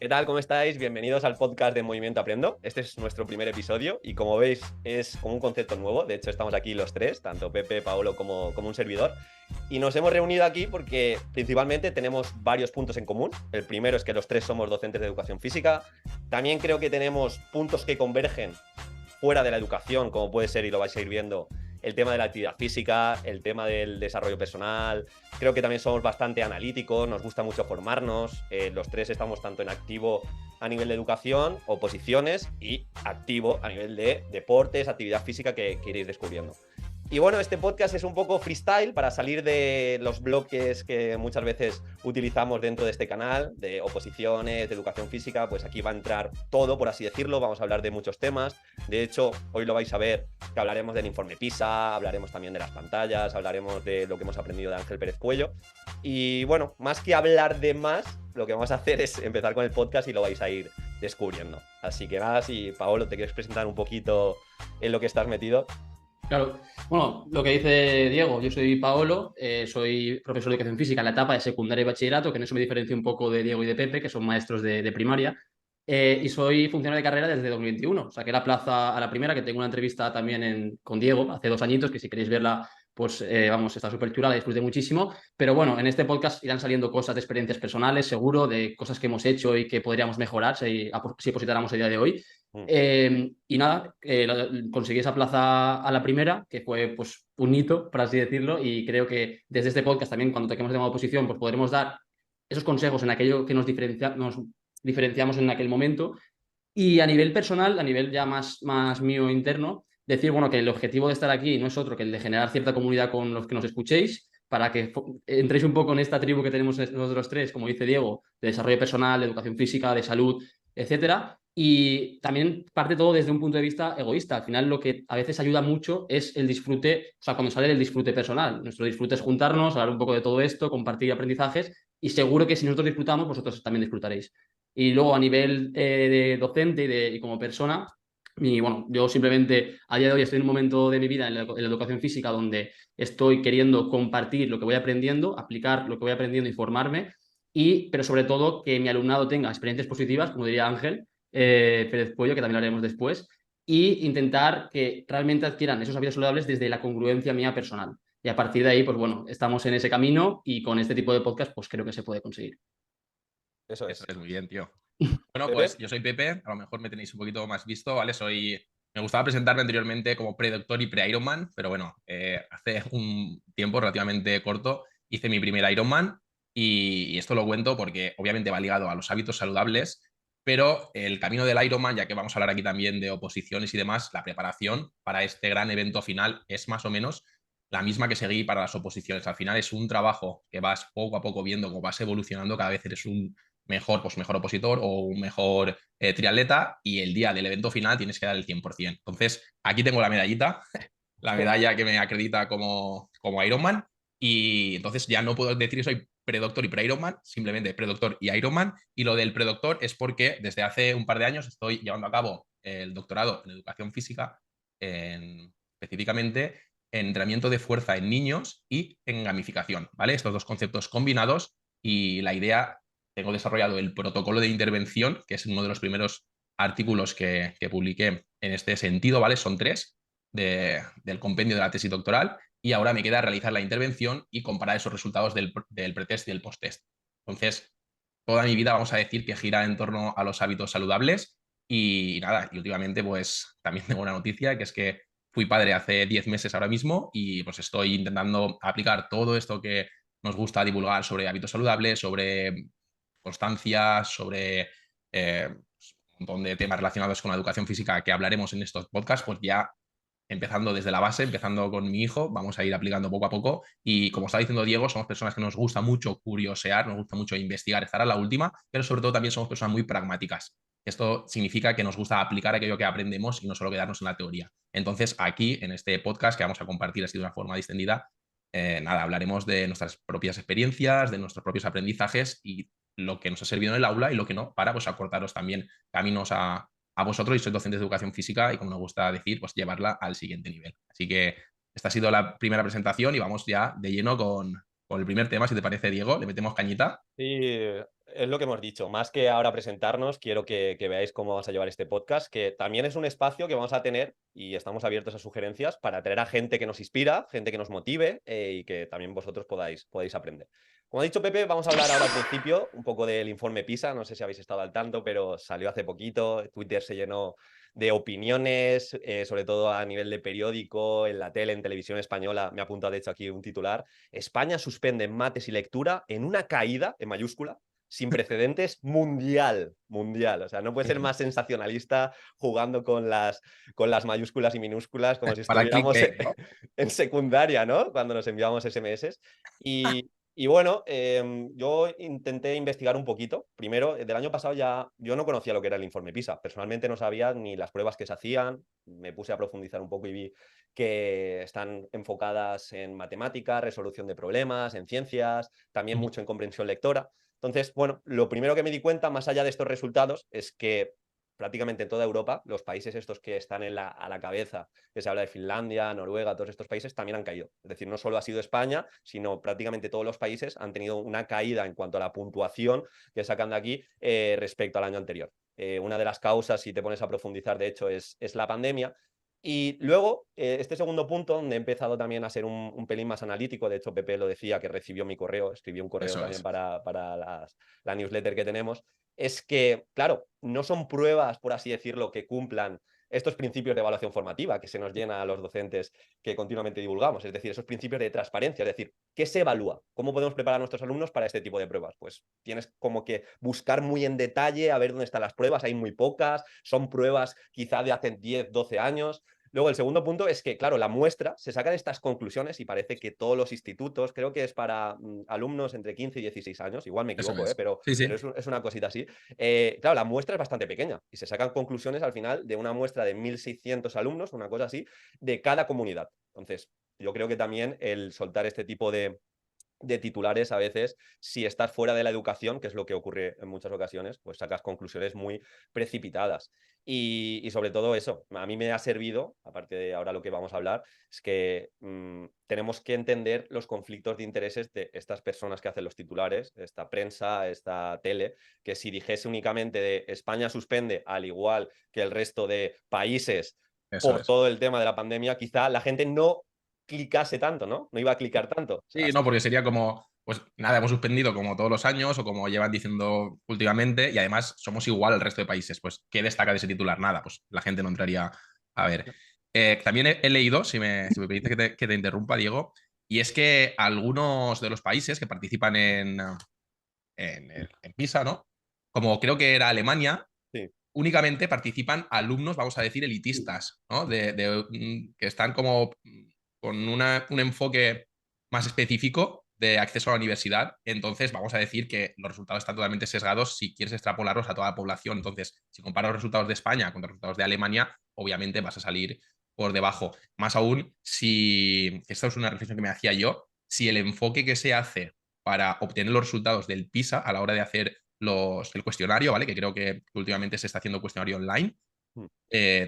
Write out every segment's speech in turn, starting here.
¿Qué tal? ¿Cómo estáis? Bienvenidos al podcast de Movimiento Aprendo. Este es nuestro primer episodio y como veis es como un concepto nuevo. De hecho estamos aquí los tres, tanto Pepe, Paolo como un servidor. Y nos hemos reunido aquí porque principalmente tenemos varios puntos en común. El primero es que los tres somos docentes de educación física. También creo que tenemos puntos que convergen fuera de la educación, como puede ser, y lo vais a ir viendo, el tema de la actividad física, el tema del desarrollo personal. Creo que también somos bastante analíticos, nos gusta mucho formarnos. Los tres estamos tanto en activo a nivel de educación, oposiciones, y activo a nivel de deportes, actividad física que iréis descubriendo. Y bueno, este podcast es un poco freestyle para salir de los bloques que muchas veces utilizamos dentro de este canal, de oposiciones, de educación física. Pues aquí va a entrar todo, por así decirlo. Vamos a hablar de muchos temas. De hecho, hoy lo vais a ver, que hablaremos del informe PISA, hablaremos también de las pantallas, hablaremos de lo que hemos aprendido de Ángel Pérez Cuello. Y bueno, más que hablar de más, lo que vamos a hacer es empezar con el podcast y lo vais a ir descubriendo. Así que nada, si Paolo, te quieres presentar un poquito en lo que estás metido. Claro, bueno, lo que dice Diego, yo soy Paolo, soy profesor de educación física en la etapa de secundaria y bachillerato, que en eso me diferencio un poco de Diego y de Pepe, que son maestros de primaria, y soy funcionario de carrera desde 2021. Saqué la plaza a la primera, que tengo una entrevista también con Diego hace 2 añitos, que si queréis verla, pues vamos, está súper chula, la disfruté muchísimo. Pero bueno, en este podcast irán saliendo cosas de experiencias personales, seguro, de cosas que hemos hecho y que podríamos mejorar si opositáramos el día de hoy. Y nada, conseguí esa plaza a la primera, que fue pues un hito, por así decirlo, y creo que desde este podcast también, cuando toquemos el tema de oposición, pues podremos dar esos consejos en aquello que nos diferenciamos en aquel momento. Y a nivel personal, a nivel ya más mío interno, decir, bueno, que el objetivo de estar aquí no es otro que el de generar cierta comunidad con los que nos escuchéis, para que entréis un poco en esta tribu que tenemos nosotros tres, como dice Diego, de desarrollo personal, de educación física, de salud, etcétera. Y también parte todo desde un punto de vista egoísta. Al final, lo que a veces ayuda mucho es el disfrute, o sea, cuando sale el disfrute personal. Nuestro disfrute es juntarnos, hablar un poco de todo esto, compartir aprendizajes, y seguro que si nosotros disfrutamos, vosotros también disfrutaréis. Y luego a nivel de docente y como persona, y bueno, yo simplemente a día de hoy estoy en un momento de mi vida en la educación física donde estoy queriendo compartir lo que voy aprendiendo, aplicar lo que voy aprendiendo y formarme, pero sobre todo que mi alumnado tenga experiencias positivas, como diría Ángel Pérez Puello, que también lo haremos después, y intentar que realmente adquieran esos hábitos saludables desde la congruencia mía personal. Y a partir de ahí, pues bueno, estamos en ese camino y con este tipo de podcast, pues creo que se puede conseguir. Eso Eso es. es muy bien, tío. Bueno, pues Pepe. yo soy Pepe, a lo mejor me tenéis un poquito más visto, ¿vale? Me gustaba presentarme anteriormente como pre-doctor y pre-Ironman, pero bueno, hace un tiempo relativamente corto hice mi primer Ironman y esto lo cuento porque obviamente va ligado a los hábitos saludables, pero el camino del Ironman, ya que vamos a hablar aquí también de oposiciones y demás, la preparación para este gran evento final es más o menos la misma que seguí para las oposiciones. Al final es un trabajo que vas poco a poco viendo cómo vas evolucionando, cada vez eres un mejor opositor o un mejor triatleta y el día del evento final tienes que dar el 100%. Entonces, aquí tengo la medallita, la medalla que me acredita como Ironman y entonces ya no puedo decir que soy predoctor y pre-Ironman, simplemente predoctor y Ironman. Y lo del predoctor es porque desde hace un par de años estoy llevando a cabo el doctorado en educación física, específicamente en entrenamiento de fuerza en niños y en gamificación, ¿vale? Estos dos conceptos combinados y la idea, tengo desarrollado el protocolo de intervención, que es uno de los primeros artículos que publiqué en este sentido, ¿vale? Son tres del compendio de la tesis doctoral y ahora me queda realizar la intervención y comparar esos resultados del pretest y del posttest. Entonces, toda mi vida vamos a decir que gira en torno a los hábitos saludables y nada, y últimamente pues también tengo una noticia que es que fui padre hace 10 meses ahora mismo y pues estoy intentando aplicar todo esto que nos gusta divulgar sobre hábitos saludables, sobre constancia, sobre un montón de temas relacionados con la educación física que hablaremos en estos podcasts, pues ya empezando desde la base, empezando con mi hijo, vamos a ir aplicando poco a poco. Y como está diciendo Diego, somos personas que nos gusta mucho curiosear, nos gusta mucho investigar, estar a la última, pero sobre todo también somos personas muy pragmáticas. Esto significa que nos gusta aplicar aquello que aprendemos y no solo quedarnos en la teoría. Entonces, aquí, en este podcast que vamos a compartir así de una forma distendida, nada, hablaremos de nuestras propias experiencias, de nuestros propios aprendizajes y lo que nos ha servido en el aula y lo que no, para pues acortaros también caminos a vosotros. Y soy docente de educación física y como nos gusta decir, pues llevarla al siguiente nivel. Así que esta ha sido la primera presentación y vamos ya de lleno con el primer tema, si te parece, Diego. Le metemos cañita. Sí, es lo que hemos dicho. Más que ahora presentarnos, quiero que veáis cómo vamos a llevar este podcast, que también es un espacio que vamos a tener y estamos abiertos a sugerencias para traer a gente que nos inspira, gente que nos motive y que también vosotros podáis aprender. Como ha dicho Pepe, vamos a hablar ahora al principio un poco del informe PISA. No sé si habéis estado al tanto, pero salió hace poquito. Twitter se llenó de opiniones, sobre todo a nivel de periódico, en la tele, en televisión española. Me ha apuntado, de hecho, aquí un titular. España suspende mates y lectura en una caída, en mayúscula, sin precedentes mundial. O sea, no puede ser más sensacionalista jugando con las mayúsculas y minúsculas como si Para estuviéramos clickbait, ¿no? en secundaria, ¿no? Cuando nos enviamos SMS. Y bueno, yo intenté investigar un poquito. Primero, del año pasado ya yo no conocía lo que era el informe PISA. Personalmente no sabía ni las pruebas que se hacían. Me puse a profundizar un poco y vi que están enfocadas en matemáticas, resolución de problemas, en ciencias, también mucho en comprensión lectora. Entonces, bueno, lo primero que me di cuenta, más allá de estos resultados, es que prácticamente en toda Europa, los países estos que están a la cabeza, que se habla de Finlandia, Noruega, todos estos países también han caído. Es decir, no solo ha sido España, sino prácticamente todos los países han tenido una caída en cuanto a la puntuación que sacan de aquí respecto al año anterior. Una de las causas, si te pones a profundizar, de hecho, es la pandemia. Y luego, este segundo punto, donde he empezado también a ser un pelín más analítico, de hecho Pepe lo decía, que recibió mi correo, escribió un correo Eso también es. para la newsletter que tenemos, es que, claro, no son pruebas, por así decirlo, que cumplan estos principios de evaluación formativa que se nos llena a los docentes que continuamente divulgamos, es decir, esos principios de transparencia, es decir, ¿qué se evalúa? ¿Cómo podemos preparar a nuestros alumnos para este tipo de pruebas? Pues tienes como que buscar muy en detalle a ver dónde están las pruebas, hay muy pocas, son pruebas quizá de hace 10, 12 años. Luego, el segundo punto es que, claro, la muestra se saca de estas conclusiones y parece que todos los institutos, creo que es para alumnos entre 15 y 16 años, igual me Eso equivoco, es. pero, Sí, sí. pero es una cosita así. Claro, la muestra es bastante pequeña y se sacan conclusiones al final de una muestra de 1.600 alumnos, una cosa así, de cada comunidad. Entonces, yo creo que también el soltar este tipo de titulares a veces, si estás fuera de la educación, que es lo que ocurre en muchas ocasiones, pues sacas conclusiones muy precipitadas. Y sobre todo eso, a mí me ha servido, aparte de ahora lo que vamos a hablar, es que tenemos que entender los conflictos de intereses de estas personas que hacen los titulares, esta prensa, esta tele, que si dijese únicamente de España suspende, al igual que el resto de países, Eso por es. todo el tema de la pandemia, quizá la gente no clicase tanto, ¿no? No iba a clicar tanto. O sea, Sí, no, porque sería como, pues nada, hemos suspendido como todos los años o como llevan diciendo últimamente y además somos igual al resto de países. Pues, ¿qué destaca de ese titular? Nada, pues la gente no entraría a ver. También he leído, si me permite que te interrumpa, Diego, y es que algunos de los países que participan en PISA, ¿no? Como creo que era Alemania, sí. únicamente participan alumnos, vamos a decir, elitistas, ¿no? Que están como con un enfoque más específico de acceso a la universidad. Entonces, vamos a decir que los resultados están totalmente sesgados si quieres extrapolarlos a toda la población. Entonces, si comparas los resultados de España con los resultados de Alemania, obviamente vas a salir por debajo. Más aún, si, esta es una reflexión que me hacía yo, si el enfoque que se hace para obtener los resultados del PISA a la hora de hacer el cuestionario, ¿vale? Que creo que últimamente se está haciendo cuestionario online. Mm.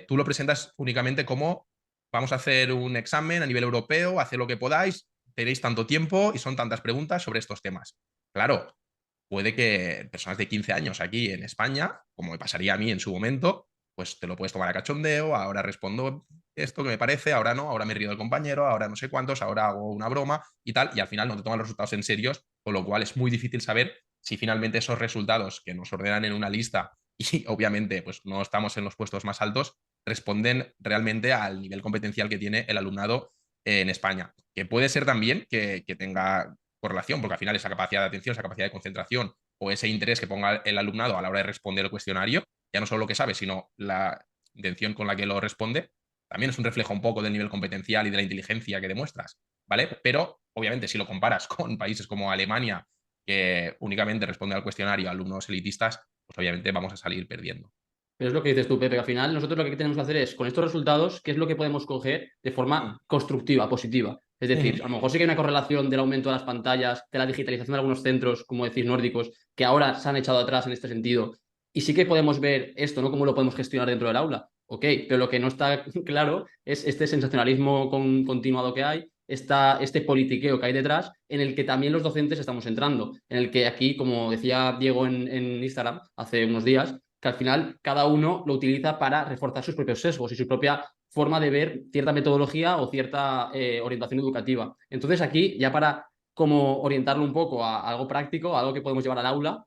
Tú lo presentas únicamente como vamos a hacer un examen a nivel europeo, haced lo que podáis, tenéis tanto tiempo y son tantas preguntas sobre estos temas. Claro, puede que personas de 15 años aquí en España, como me pasaría a mí en su momento, pues te lo puedes tomar a cachondeo, ahora respondo esto que me parece, ahora no, ahora me río del compañero, ahora no sé cuántos, ahora hago una broma y tal, y al final no te toman los resultados en serios, con lo cual es muy difícil saber si finalmente esos resultados que nos ordenan en una lista y obviamente pues no estamos en los puestos más altos, responden realmente al nivel competencial que tiene el alumnado en España. Que puede ser también que tenga correlación, porque al final esa capacidad de atención, esa capacidad de concentración o ese interés que ponga el alumnado a la hora de responder el cuestionario, ya no solo lo que sabe, sino la intención con la que lo responde, también es un reflejo un poco del nivel competencial y de la inteligencia que demuestras, ¿vale? Pero obviamente si lo comparas con países como Alemania, que únicamente responde al cuestionario a alumnos elitistas, pues obviamente vamos a salir perdiendo. Pero es lo que dices tú, Pepe, que al final nosotros lo que tenemos que hacer es, con estos resultados, ¿qué es lo que podemos coger de forma constructiva, positiva? Es decir, a lo mejor sí que hay una correlación del aumento de las pantallas, de la digitalización de algunos centros, como decís, nórdicos, que ahora se han echado atrás en este sentido. Y sí que podemos ver esto, ¿no? Cómo lo podemos gestionar dentro del aula. Ok, pero lo que no está claro es este sensacionalismo continuado que hay este politiqueo que hay detrás, en el que también los docentes estamos entrando, en el que aquí, como decía Diego en Instagram hace unos días, que al final cada uno lo utiliza para reforzar sus propios sesgos y su propia forma de ver cierta metodología o cierta orientación educativa. Entonces aquí, ya para como orientarlo un poco a algo práctico, a algo que podemos llevar al aula,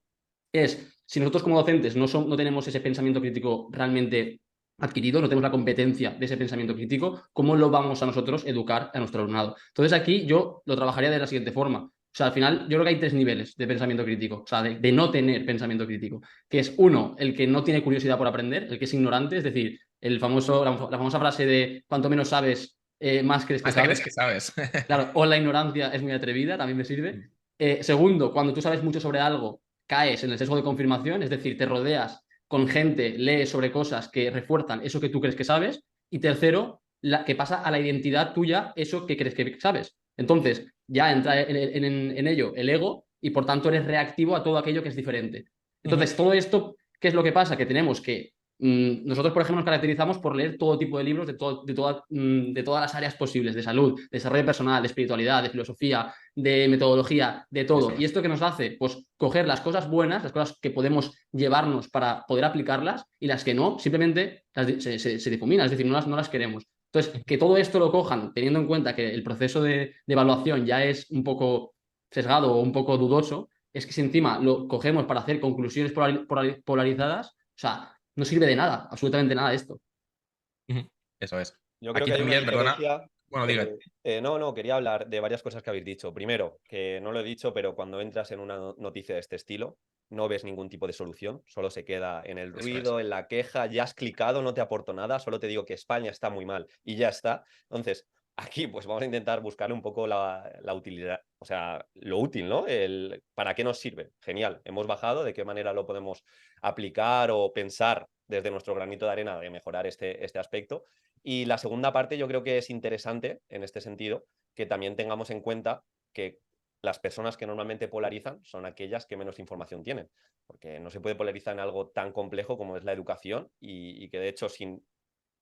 es si nosotros como docentes no tenemos ese pensamiento crítico realmente adquirido, no tenemos la competencia de ese pensamiento crítico, ¿cómo lo vamos a nosotros educar a nuestro alumnado? Entonces aquí yo lo trabajaría de la siguiente forma. O sea, al final yo creo que hay 3 niveles de pensamiento crítico, o sea, de no tener pensamiento crítico, que es uno, el que no tiene curiosidad por aprender, el que es ignorante, es decir, la famosa frase de cuanto menos sabes, más crees que Hasta sabes. crees que sabes. Claro, o la ignorancia es muy atrevida, también me sirve. Segundo, cuando tú sabes mucho sobre algo, caes en el sesgo de confirmación, es decir, te rodeas con gente, lees sobre cosas que refuerzan eso que tú crees que sabes. Y tercero, que pasa a la identidad tuya eso que crees que sabes. Entonces, ya entra en ello el ego y por tanto eres reactivo a todo aquello que es diferente. Entonces, todo esto, ¿qué es lo que pasa? Que tenemos que nosotros, por ejemplo, nos caracterizamos por leer todo tipo de libros de todas las áreas posibles, de salud, de desarrollo personal, de espiritualidad, de filosofía, de metodología, de todo. Eso ¿Y es. esto qué nos hace? Pues coger las cosas buenas, las cosas que podemos llevarnos para poder aplicarlas y las que no, simplemente se difuminan, es decir, no las queremos. Entonces, que todo esto lo cojan teniendo en cuenta que el proceso de evaluación ya es un poco sesgado o un poco dudoso, es que si encima lo cogemos para hacer conclusiones polarizadas, o sea, no sirve de nada, absolutamente nada de esto. Ujú. Eso es. Yo creo Aquí que hay una también, perdona. diferencia. Bueno, diga. No, quería hablar de varias cosas que habéis dicho. Primero, que no lo he dicho, pero cuando entras en una noticia de este estilo, no ves ningún tipo de solución, solo se queda en el Eso es. ruido, en la queja, ya has clicado, no te aporto nada, solo te digo que España está muy mal y ya está. Entonces, aquí pues vamos a intentar buscar un poco la utilidad, o sea, lo útil, ¿no? ¿Para qué nos sirve? Genial, hemos bajado, de qué manera lo podemos aplicar o pensar desde nuestro granito de arena de mejorar este aspecto. Y la segunda parte yo creo que es interesante en este sentido que también tengamos en cuenta que las personas que normalmente polarizan son aquellas que menos información tienen, porque no se puede polarizar en algo tan complejo como es la educación y que de hecho sin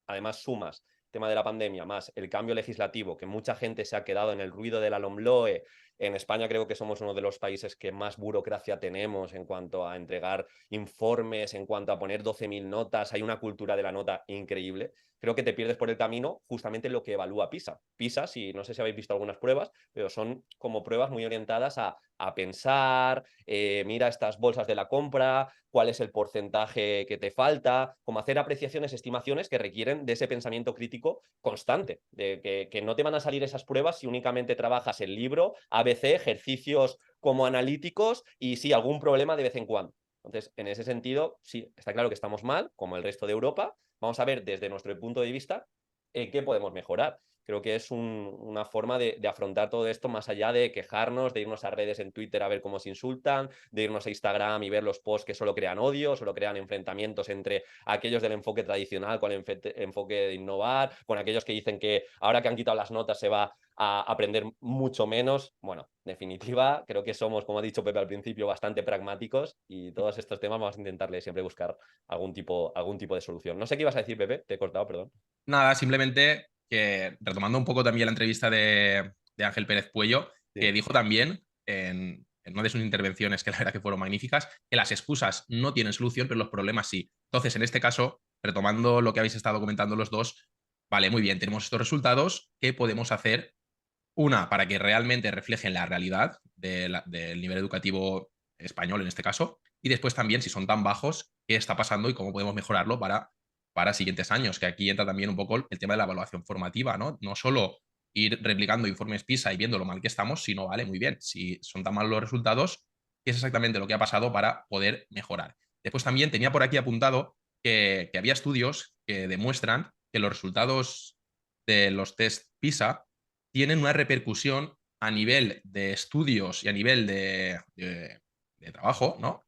además sumas tema de la pandemia más el cambio legislativo, que mucha gente se ha quedado en el ruido de la LOMLOE. En España creo que somos uno de los países que más burocracia tenemos en cuanto a entregar informes, en cuanto a poner 12.000 notas, hay una cultura de la nota increíble. Creo que te pierdes por el camino justamente lo que evalúa PISA. PISA, si no sé si habéis visto algunas pruebas, pero son como pruebas muy orientadas a pensar, mira estas bolsas de la compra, cuál es el porcentaje que te falta, como hacer apreciaciones, estimaciones que requieren de ese pensamiento crítico constante, de que no te van a salir esas pruebas si únicamente trabajas el libro, ABC, ejercicios como analíticos y sí, algún problema de vez en cuando. Entonces, en ese sentido, sí, está claro que estamos mal, como el resto de Europa. Vamos a ver desde nuestro punto de vista en qué podemos mejorar. Creo que es una forma de afrontar todo esto más allá de quejarnos, de irnos a redes en Twitter a ver cómo se insultan, de irnos a Instagram y ver los posts que solo crean odio, solo crean enfrentamientos entre aquellos del enfoque tradicional con el enfoque de innovar, con aquellos que dicen que ahora que han quitado las notas se va a aprender mucho menos. Bueno, en definitiva, creo que somos, como ha dicho Pepe al principio, bastante pragmáticos y todos estos temas vamos a intentarle siempre buscar algún tipo de solución. No sé qué ibas a decir, Pepe, te he cortado, perdón. Nada, simplemente que retomando un poco también la entrevista de Ángel Pérez Puello, que Sí. dijo también en una de sus intervenciones, que la verdad que fueron magníficas, que las excusas no tienen solución, pero los problemas sí. Entonces, en este caso, retomando lo que habéis estado comentando los dos, vale, muy bien, tenemos estos resultados, ¿qué podemos hacer? Una, para que realmente reflejen la realidad del nivel educativo español en este caso, y después también, si son tan bajos, qué está pasando y cómo podemos mejorarlo para siguientes años, que aquí entra también un poco el tema de la evaluación formativa, ¿no? No solo ir replicando informes PISA y viendo lo mal que estamos, sino, vale, muy bien, si son tan malos los resultados, ¿qué es exactamente lo que ha pasado para poder mejorar? Después también tenía por aquí apuntado que había estudios que demuestran que los resultados de los test PISA tienen una repercusión a nivel de estudios y a nivel de trabajo, ¿no?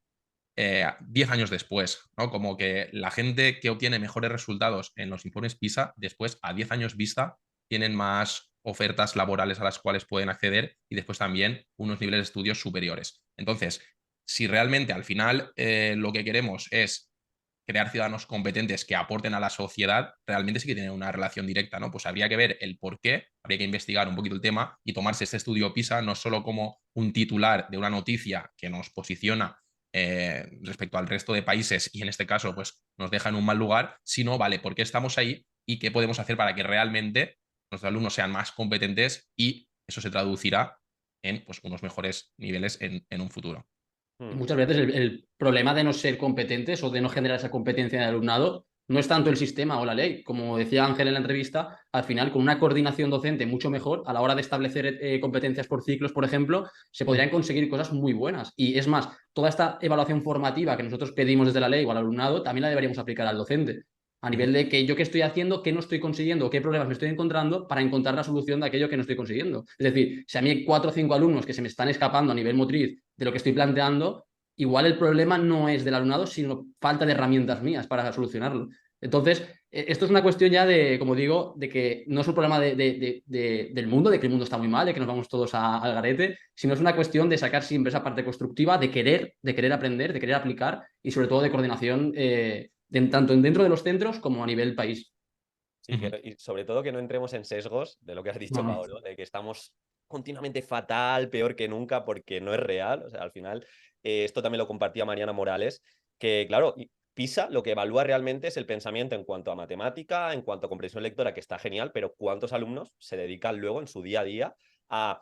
10 años después, ¿no? Como que la gente que obtiene mejores resultados en los informes PISA, después, a 10 años vista, tienen más ofertas laborales a las cuales pueden acceder y después también unos niveles de estudios superiores. Entonces, si realmente al final lo que queremos es crear ciudadanos competentes que aporten a la sociedad, realmente sí que tienen una relación directa, ¿no? Pues habría que ver el por qué, habría que investigar un poquito el tema y tomarse este estudio PISA no solo como un titular de una noticia que nos posiciona respecto al resto de países y en este caso pues nos deja en un mal lugar, sino, vale, ¿por qué estamos ahí y qué podemos hacer para que realmente nuestros alumnos sean más competentes y eso se traducirá en pues, unos mejores niveles en un futuro? Y Hmm. muchas veces el problema de no ser competentes o de no generar esa competencia en el alumnado no es tanto el sistema o la ley. Como decía Ángel en la entrevista, al final, con una coordinación docente mucho mejor, a la hora de establecer competencias por ciclos, por ejemplo, se podrían conseguir cosas muy buenas. Y es más, toda esta evaluación formativa que nosotros pedimos desde la ley o al alumnado, también la deberíamos aplicar al docente. A nivel de que yo qué estoy haciendo, qué no estoy consiguiendo, qué problemas me estoy encontrando para encontrar la solución de aquello que no estoy consiguiendo. Es decir, si a mí hay 4 o 5 alumnos que se me están escapando a nivel motriz de lo que estoy planteando, igual el problema no es del alumnado, sino falta de herramientas mías para solucionarlo. Entonces, esto es una cuestión ya de, como digo, de que no es un problema del mundo, de que el mundo está muy mal, de que nos vamos todos al garete, sino es una cuestión de sacar siempre esa parte constructiva, de querer aprender, de querer aplicar y sobre todo de coordinación tanto dentro de los centros como a nivel país. Sí, y sobre todo que no entremos en sesgos de lo que has No, dicho, no. Paolo, de que estamos continuamente fatal, peor que nunca, porque no es real. O sea, al final, esto también lo compartía Mariana Morales, que claro, PISA lo que evalúa realmente es el pensamiento en cuanto a matemática, en cuanto a comprensión lectora, que está genial, pero ¿cuántos alumnos se dedican luego en su día a día a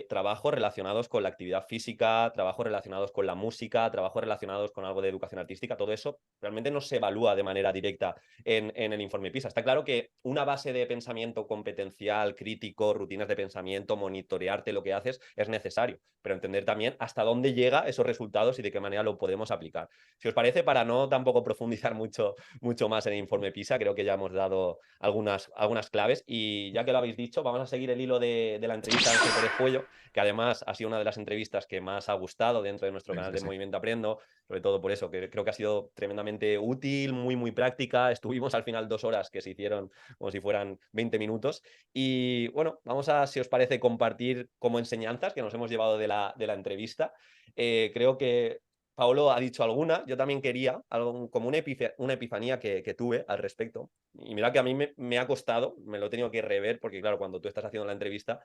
trabajos relacionados con la actividad física, trabajos relacionados con la música, trabajos relacionados con algo de educación artística? Todo eso realmente no se evalúa de manera directa en el informe PISA. Está claro que una base de pensamiento competencial, crítico, rutinas de pensamiento, monitorearte lo que haces es necesario, pero entender también hasta dónde llega esos resultados y de qué manera lo podemos aplicar. Si os parece, para no tampoco profundizar mucho más en el informe PISA, creo que ya hemos dado algunas claves y ya que lo habéis dicho, vamos a seguir el hilo de la entrevista de Ángel Pérez Puello, que además ha sido una de las entrevistas que más ha gustado dentro de nuestro canal de Movimiento Aprendo, sobre todo por eso, que creo que ha sido tremendamente útil, muy práctica. Estuvimos al final 2 horas que se hicieron como si fueran 20 minutos. Y bueno, vamos a, si os parece, compartir como enseñanzas que nos hemos llevado de la entrevista. Creo que Paolo ha dicho alguna, yo también quería, algo, como una epifanía que tuve al respecto. Y mira que a mí me ha costado, me lo he tenido que rever, porque claro, cuando tú estás haciendo la entrevista,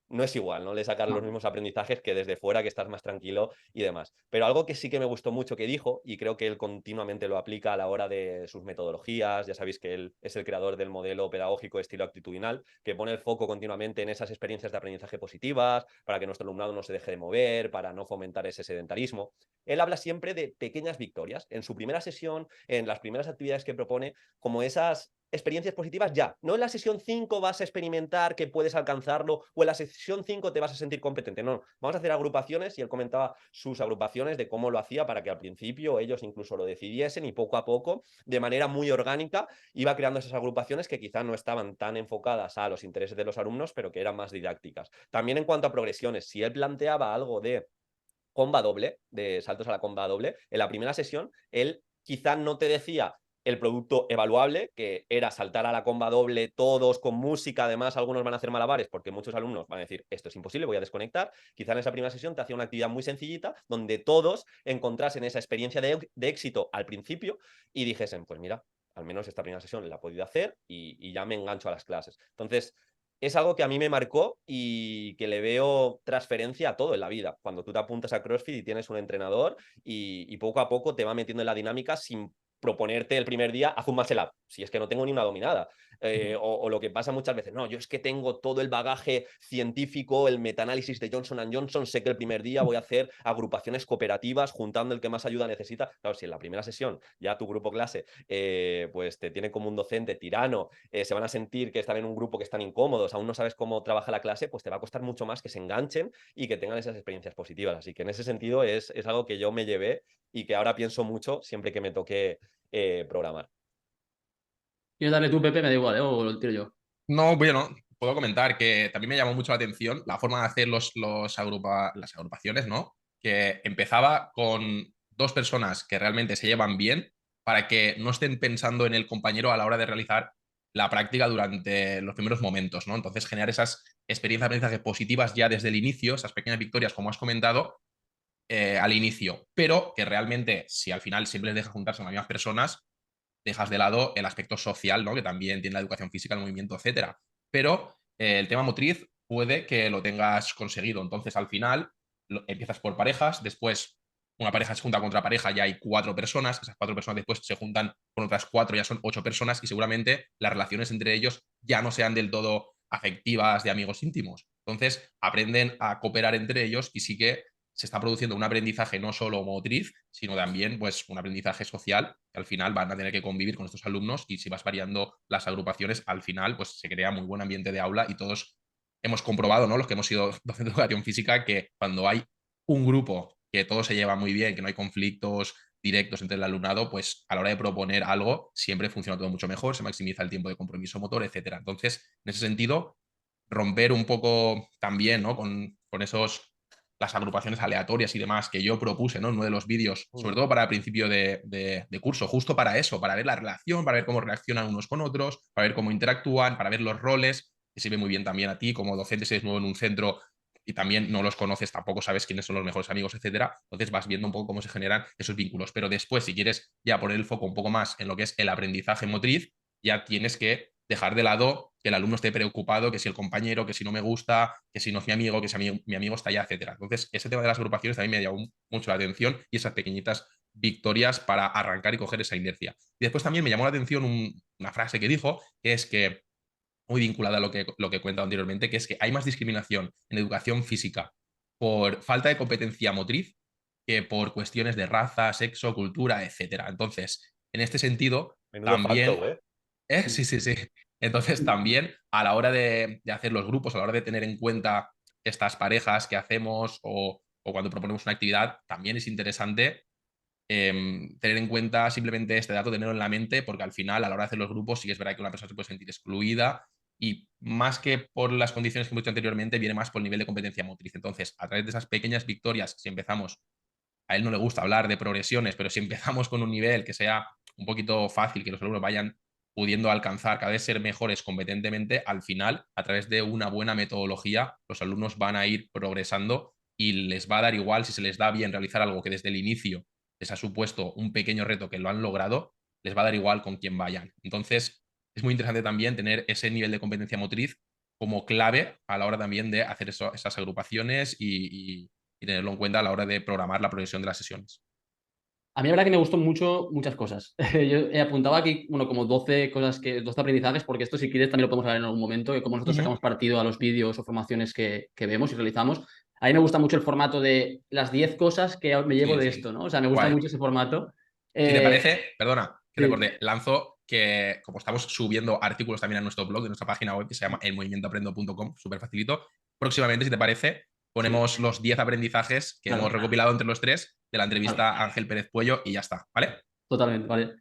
no es igual, no le sacas los No. mismos aprendizajes que desde fuera, que estás más tranquilo y demás. Pero algo que sí que me gustó mucho que dijo, y creo que él continuamente lo aplica a la hora de sus metodologías, ya sabéis que él es el creador del modelo pedagógico estilo actitudinal, que pone el foco continuamente en esas experiencias de aprendizaje positivas, para que nuestro alumnado no se deje de mover, para no fomentar ese sedentarismo. Él habla siempre de pequeñas victorias. En su primera sesión, en las primeras actividades que propone, como esas experiencias positivas ya. No en la sesión 5 vas a experimentar que puedes alcanzarlo o en la sesión 5 te vas a sentir competente. No, vamos a hacer agrupaciones y él comentaba sus agrupaciones de cómo lo hacía para que al principio ellos incluso lo decidiesen y poco a poco, de manera muy orgánica, iba creando esas agrupaciones que quizá no estaban tan enfocadas a los intereses de los alumnos, pero que eran más didácticas. También en cuanto a progresiones, si él planteaba algo de comba doble, de saltos a la comba doble, en la primera sesión, él quizá no te decía el producto evaluable, que era saltar a la comba doble todos con música, además algunos van a hacer malabares porque muchos alumnos van a decir esto es imposible, voy a desconectar. Quizá en esa primera sesión te hacía una actividad muy sencillita donde todos encontrasen esa experiencia de éxito al principio y dijesen, pues mira, al menos esta primera sesión la he podido hacer y ya me engancho a las clases. Entonces, es algo que a mí me marcó y que le veo transferencia a todo en la vida. Cuando tú te apuntas a CrossFit y tienes un entrenador y poco a poco te va metiendo en la dinámica sin proponerte el primer día, haz un muscle up, si es que no tengo ni una dominada. O lo que pasa muchas veces, no, yo es que tengo todo el bagaje científico, el metaanálisis de Johnson Johnson, sé que el primer día voy a hacer agrupaciones cooperativas juntando el que más ayuda necesita. Claro, si en la primera sesión ya tu grupo clase pues te tiene como un docente tirano, se van a sentir que están en un grupo que están incómodos, aún no sabes cómo trabaja la clase, pues te va a costar mucho más que se enganchen y que tengan esas experiencias positivas. Así que en ese sentido es algo que yo me llevé y que ahora pienso mucho siempre que me toque programar. Quiero darle tú, Pepe, me da igual, ¿eh? O lo tiro yo. No, bueno, puedo comentar que también me llamó mucho la atención la forma de hacer las agrupaciones, ¿no? Que empezaba con 2 personas que realmente se llevan bien para que no estén pensando en el compañero a la hora de realizar la práctica durante los primeros momentos, ¿no? Entonces, generar esas experiencias de aprendizaje positivas ya desde el inicio, esas pequeñas victorias, como has comentado, al inicio, pero que realmente, si al final siempre les deja juntarse con las mismas personas, dejas de lado el aspecto social, ¿no? Que también tiene la educación física, el movimiento, etcétera. Pero el tema motriz puede que lo tengas conseguido. Entonces, al final, empiezas por parejas, después una pareja se junta con otra pareja, ya hay 4 personas, esas 4 personas después se juntan con otras 4, ya son 8 personas y seguramente las relaciones entre ellos ya no sean del todo afectivas de amigos íntimos. Entonces, aprenden a cooperar entre ellos y sí que se está produciendo un aprendizaje no solo motriz, sino también pues, un aprendizaje social, que al final van a tener que convivir con estos alumnos y si vas variando las agrupaciones, al final pues, se crea muy buen ambiente de aula y todos hemos comprobado, ¿no? Los que hemos sido docentes de educación física, que cuando hay un grupo que todo se lleva muy bien, que no hay conflictos directos entre el alumnado, pues a la hora de proponer algo siempre funciona todo mucho mejor, se maximiza el tiempo de compromiso motor, etcétera. Entonces, en ese sentido, romper un poco también, ¿no? Con esos las agrupaciones aleatorias y demás que yo propuse, ¿no? En uno de los vídeos, sobre todo para el principio de curso, justo para eso, para ver la relación, para ver cómo reaccionan unos con otros, para ver cómo interactúan, para ver los roles, que sirve muy bien también a ti como docente si eres nuevo en un centro y también no los conoces, tampoco sabes quiénes son los mejores amigos, etcétera. Entonces vas viendo un poco cómo se generan esos vínculos. Pero después, si quieres ya poner el foco un poco más en lo que es el aprendizaje motriz, ya tienes que dejar de lado que el alumno esté preocupado, que si el compañero, que si no me gusta, que si no es mi amigo, que si mi amigo está allá, etcétera. Entonces, ese tema de las agrupaciones también me ha llamado mucho la atención y esas pequeñitas victorias para arrancar y coger esa inercia. Y después también me llamó la atención una frase que dijo, que es que muy vinculada a lo que he comentado anteriormente, que es que hay más discriminación en educación física por falta de competencia motriz que por cuestiones de raza, sexo, cultura, etcétera. Entonces, en este sentido, Menudo también, facto, ¿eh? sí, sí, sí. Entonces, también a la hora de hacer los grupos, a la hora de tener en cuenta estas parejas que hacemos o cuando proponemos una actividad, también es interesante tener en cuenta simplemente este dato, tenerlo en la mente, porque al final, a la hora de hacer los grupos, sí que es verdad que una persona se puede sentir excluida y más que por las condiciones que hemos dicho anteriormente, viene más por el nivel de competencia motriz. Entonces, a través de esas pequeñas victorias, si empezamos, a él no le gusta hablar de progresiones, pero si empezamos con un nivel que sea un poquito fácil, que los alumnos vayan pudiendo alcanzar, cada vez ser mejores competentemente, al final, a través de una buena metodología, los alumnos van a ir progresando y les va a dar igual si se les da bien realizar algo que desde el inicio les ha supuesto un pequeño reto que lo han logrado, les va a dar igual con quién vayan. Entonces, es muy interesante también tener ese nivel de competencia motriz como clave a la hora también de hacer esas agrupaciones y tenerlo en cuenta a la hora de programar la progresión de las sesiones. A mí la verdad que me gustó mucho muchas cosas. Yo he apuntado aquí, bueno, como 12 cosas, 12 aprendizajes, porque esto si quieres también lo podemos hablar en algún momento, que como nosotros sacamos partido a los vídeos o formaciones que vemos y realizamos, a mí me gusta mucho el formato de las 10 cosas que me llevo Sí, de sí. esto, ¿no? O sea, me gusta Guay. mucho ese formato. Si te Eh, parece, perdona, que sí. recordé, lanzo que como estamos subiendo artículos también a nuestro blog, de nuestra página web que se llama elmovimientoaprendo.com, súper facilito, próximamente, si te parece, Sí, ponemos los 10 aprendizajes que hemos claro, recopilado entre los tres de la claro. entrevista a Ángel Pérez Puello y ya está, ¿vale? Totalmente, vale.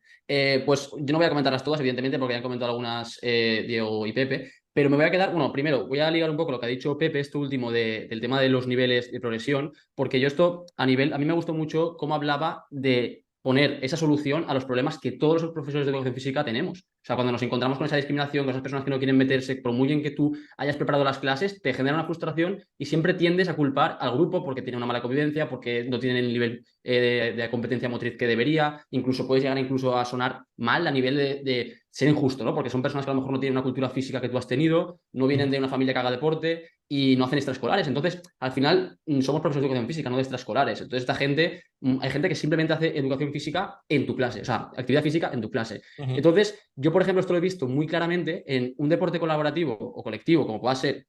Pues yo no voy a comentarlas todas, evidentemente, porque ya han comentado algunas Diego y Pepe, pero me voy a quedar, bueno, primero voy a ligar un poco lo que ha dicho Pepe, esto último del tema de los niveles de progresión, porque yo esto a mí me gustó mucho cómo hablaba de poner esa solución a los problemas que todos los profesores de educación física tenemos. O sea, cuando nos encontramos con esa discriminación, con esas personas que no quieren meterse, por muy bien que tú hayas preparado las clases, te genera una frustración y siempre tiendes a culpar al grupo porque tiene una mala convivencia, porque no tienen el nivel de competencia motriz que debería, incluso puedes llegar incluso a sonar mal a nivel de ser injusto, ¿no? Porque son personas que a lo mejor no tienen una cultura física que tú has tenido, no vienen de una familia que haga deporte y no hacen extraescolares. Entonces, al final, somos profesores de educación física, no de extraescolares. Entonces, hay gente que simplemente hace educación física en tu clase, o sea, actividad física en tu clase. Entonces, yo, por ejemplo, esto lo he visto muy claramente en un deporte colaborativo o colectivo, como pueda ser,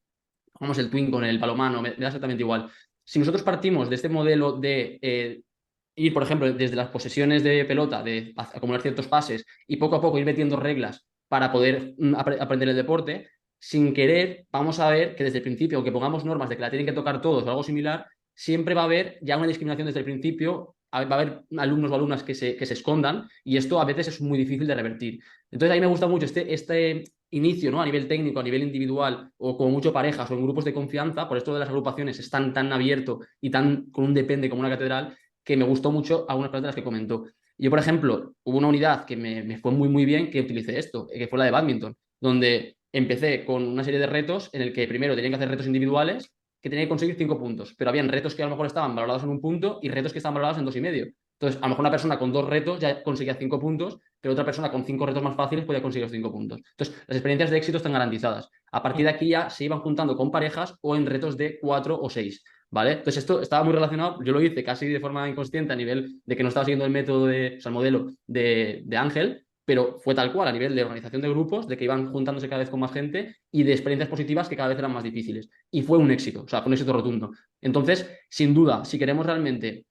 vamos, el twin con el balonmano, me da exactamente igual. Si nosotros partimos de este modelo de ir, por ejemplo, desde las posesiones de pelota, de acumular ciertos pases y poco a poco ir metiendo reglas para poder aprender el deporte, sin querer, vamos a ver que desde el principio, aunque pongamos normas de que la tienen que tocar todos o algo similar, siempre va a haber ya una discriminación desde el principio, va a haber alumnos o alumnas que se escondan y esto a veces es muy difícil de revertir. Entonces a mí me gusta mucho este inicio, ¿no? A nivel técnico, a nivel individual o como mucho parejas o en grupos de confianza, por esto de las agrupaciones están tan abierto y tan con un depende como una catedral, que me gustó mucho algunas cosas de las que comentó. Yo, por ejemplo, hubo una unidad que me fue muy, muy bien que utilicé esto, que fue la de badminton, donde empecé con una serie de retos en el que primero tenían que hacer retos individuales que tenían que conseguir 5 puntos, pero habían retos que a lo mejor estaban valorados en un punto y retos que estaban valorados en 2,5. Entonces, a lo mejor una persona con 2 retos ya conseguía 5 puntos, pero otra persona con 5 retos más fáciles podía conseguir los 5 puntos. Entonces, las experiencias de éxito están garantizadas. A partir de aquí ya se iban juntando con parejas o en retos de 4 o 6. ¿Vale? Entonces, esto estaba muy relacionado, yo lo hice casi de forma inconsciente a nivel de que no estaba siguiendo el método o sea, el modelo de Ángel, pero fue tal cual a nivel de organización de grupos, de que iban juntándose cada vez con más gente y de experiencias positivas que cada vez eran más difíciles. Y fue un éxito, o sea, fue un éxito rotundo. Entonces, sin duda, si queremos realmente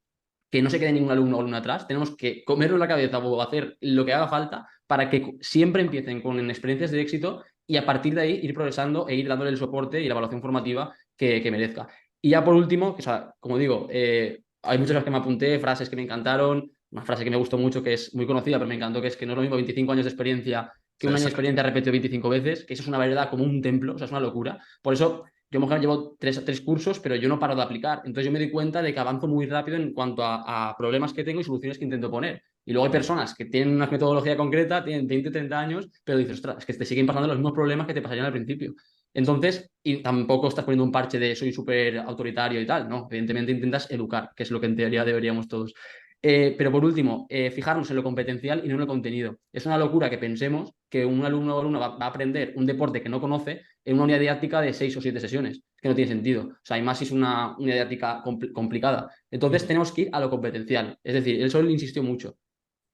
que no se quede ningún alumno o alumna atrás, tenemos que comernos la cabeza o hacer lo que haga falta para que siempre empiecen con experiencias de éxito y a partir de ahí ir progresando e ir dándole el soporte y la evaluación formativa que merezca. Y ya por último, o sea, como digo, hay muchas cosas que me apunté, frases que me encantaron, una frase que me gustó mucho, que es muy conocida, pero me encantó, que es que no es lo mismo 25 años de experiencia que Sí, un año de sí. experiencia repetido 25 veces, que eso es una verdad como un templo, o sea, es una locura. Por eso yo, mujer, llevo tres cursos, pero yo no paro de aplicar. Entonces yo me doy cuenta de que avanzo muy rápido en cuanto a problemas que tengo y soluciones que intento poner. Y luego hay personas que tienen una metodología concreta, tienen 20, 30 años, pero dices, ostras, es que te siguen pasando los mismos problemas que te pasarían al principio. Entonces, y tampoco estás poniendo un parche de soy súper autoritario y tal, ¿no? Evidentemente intentas educar, que es lo que en teoría deberíamos todos. Pero por último, fijarnos en lo competencial y no en lo contenido. Es una locura que pensemos que un alumno o alumna va a aprender un deporte que no conoce en una unidad didáctica de 6 o 7 sesiones. Es que no tiene sentido. O sea, y más si es una unidad didáctica complicada. Entonces tenemos que ir a lo competencial. Es decir, él solo insistió mucho.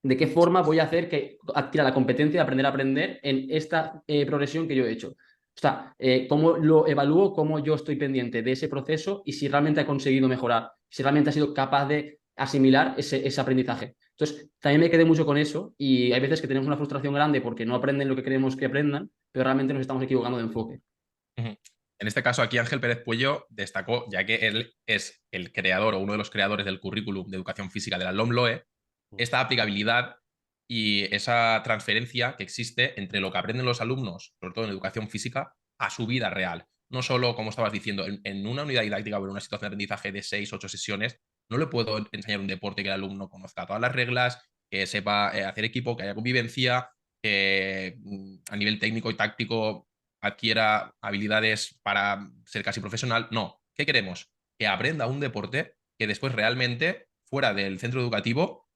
¿De qué forma voy a hacer que adquiera la competencia de aprender a aprender en esta progresión que yo he hecho? O sea, cómo lo evalúo, cómo yo estoy pendiente de ese proceso y si realmente ha conseguido mejorar, si realmente ha sido capaz de asimilar ese aprendizaje. Entonces, también me quedé mucho con eso y hay veces que tenemos una frustración grande porque no aprenden lo que queremos que aprendan, pero realmente nos estamos equivocando de enfoque. Ujú. En este caso, aquí Ángel Pérez Puello destacó, ya que él es el creador o uno de los creadores del currículum de educación física de la LOMLOE, esta aplicabilidad y esa transferencia que existe entre lo que aprenden los alumnos, sobre todo en educación física, a su vida real. No solo, como estabas diciendo, en una unidad didáctica o en una situación de aprendizaje de 6, 8 sesiones, no le puedo enseñar un deporte que el alumno conozca todas las reglas, que sepa hacer equipo, que haya convivencia, que a nivel técnico y táctico adquiera habilidades para ser casi profesional. No. ¿Qué queremos? Que aprenda un deporte que después realmente, fuera del centro educativo,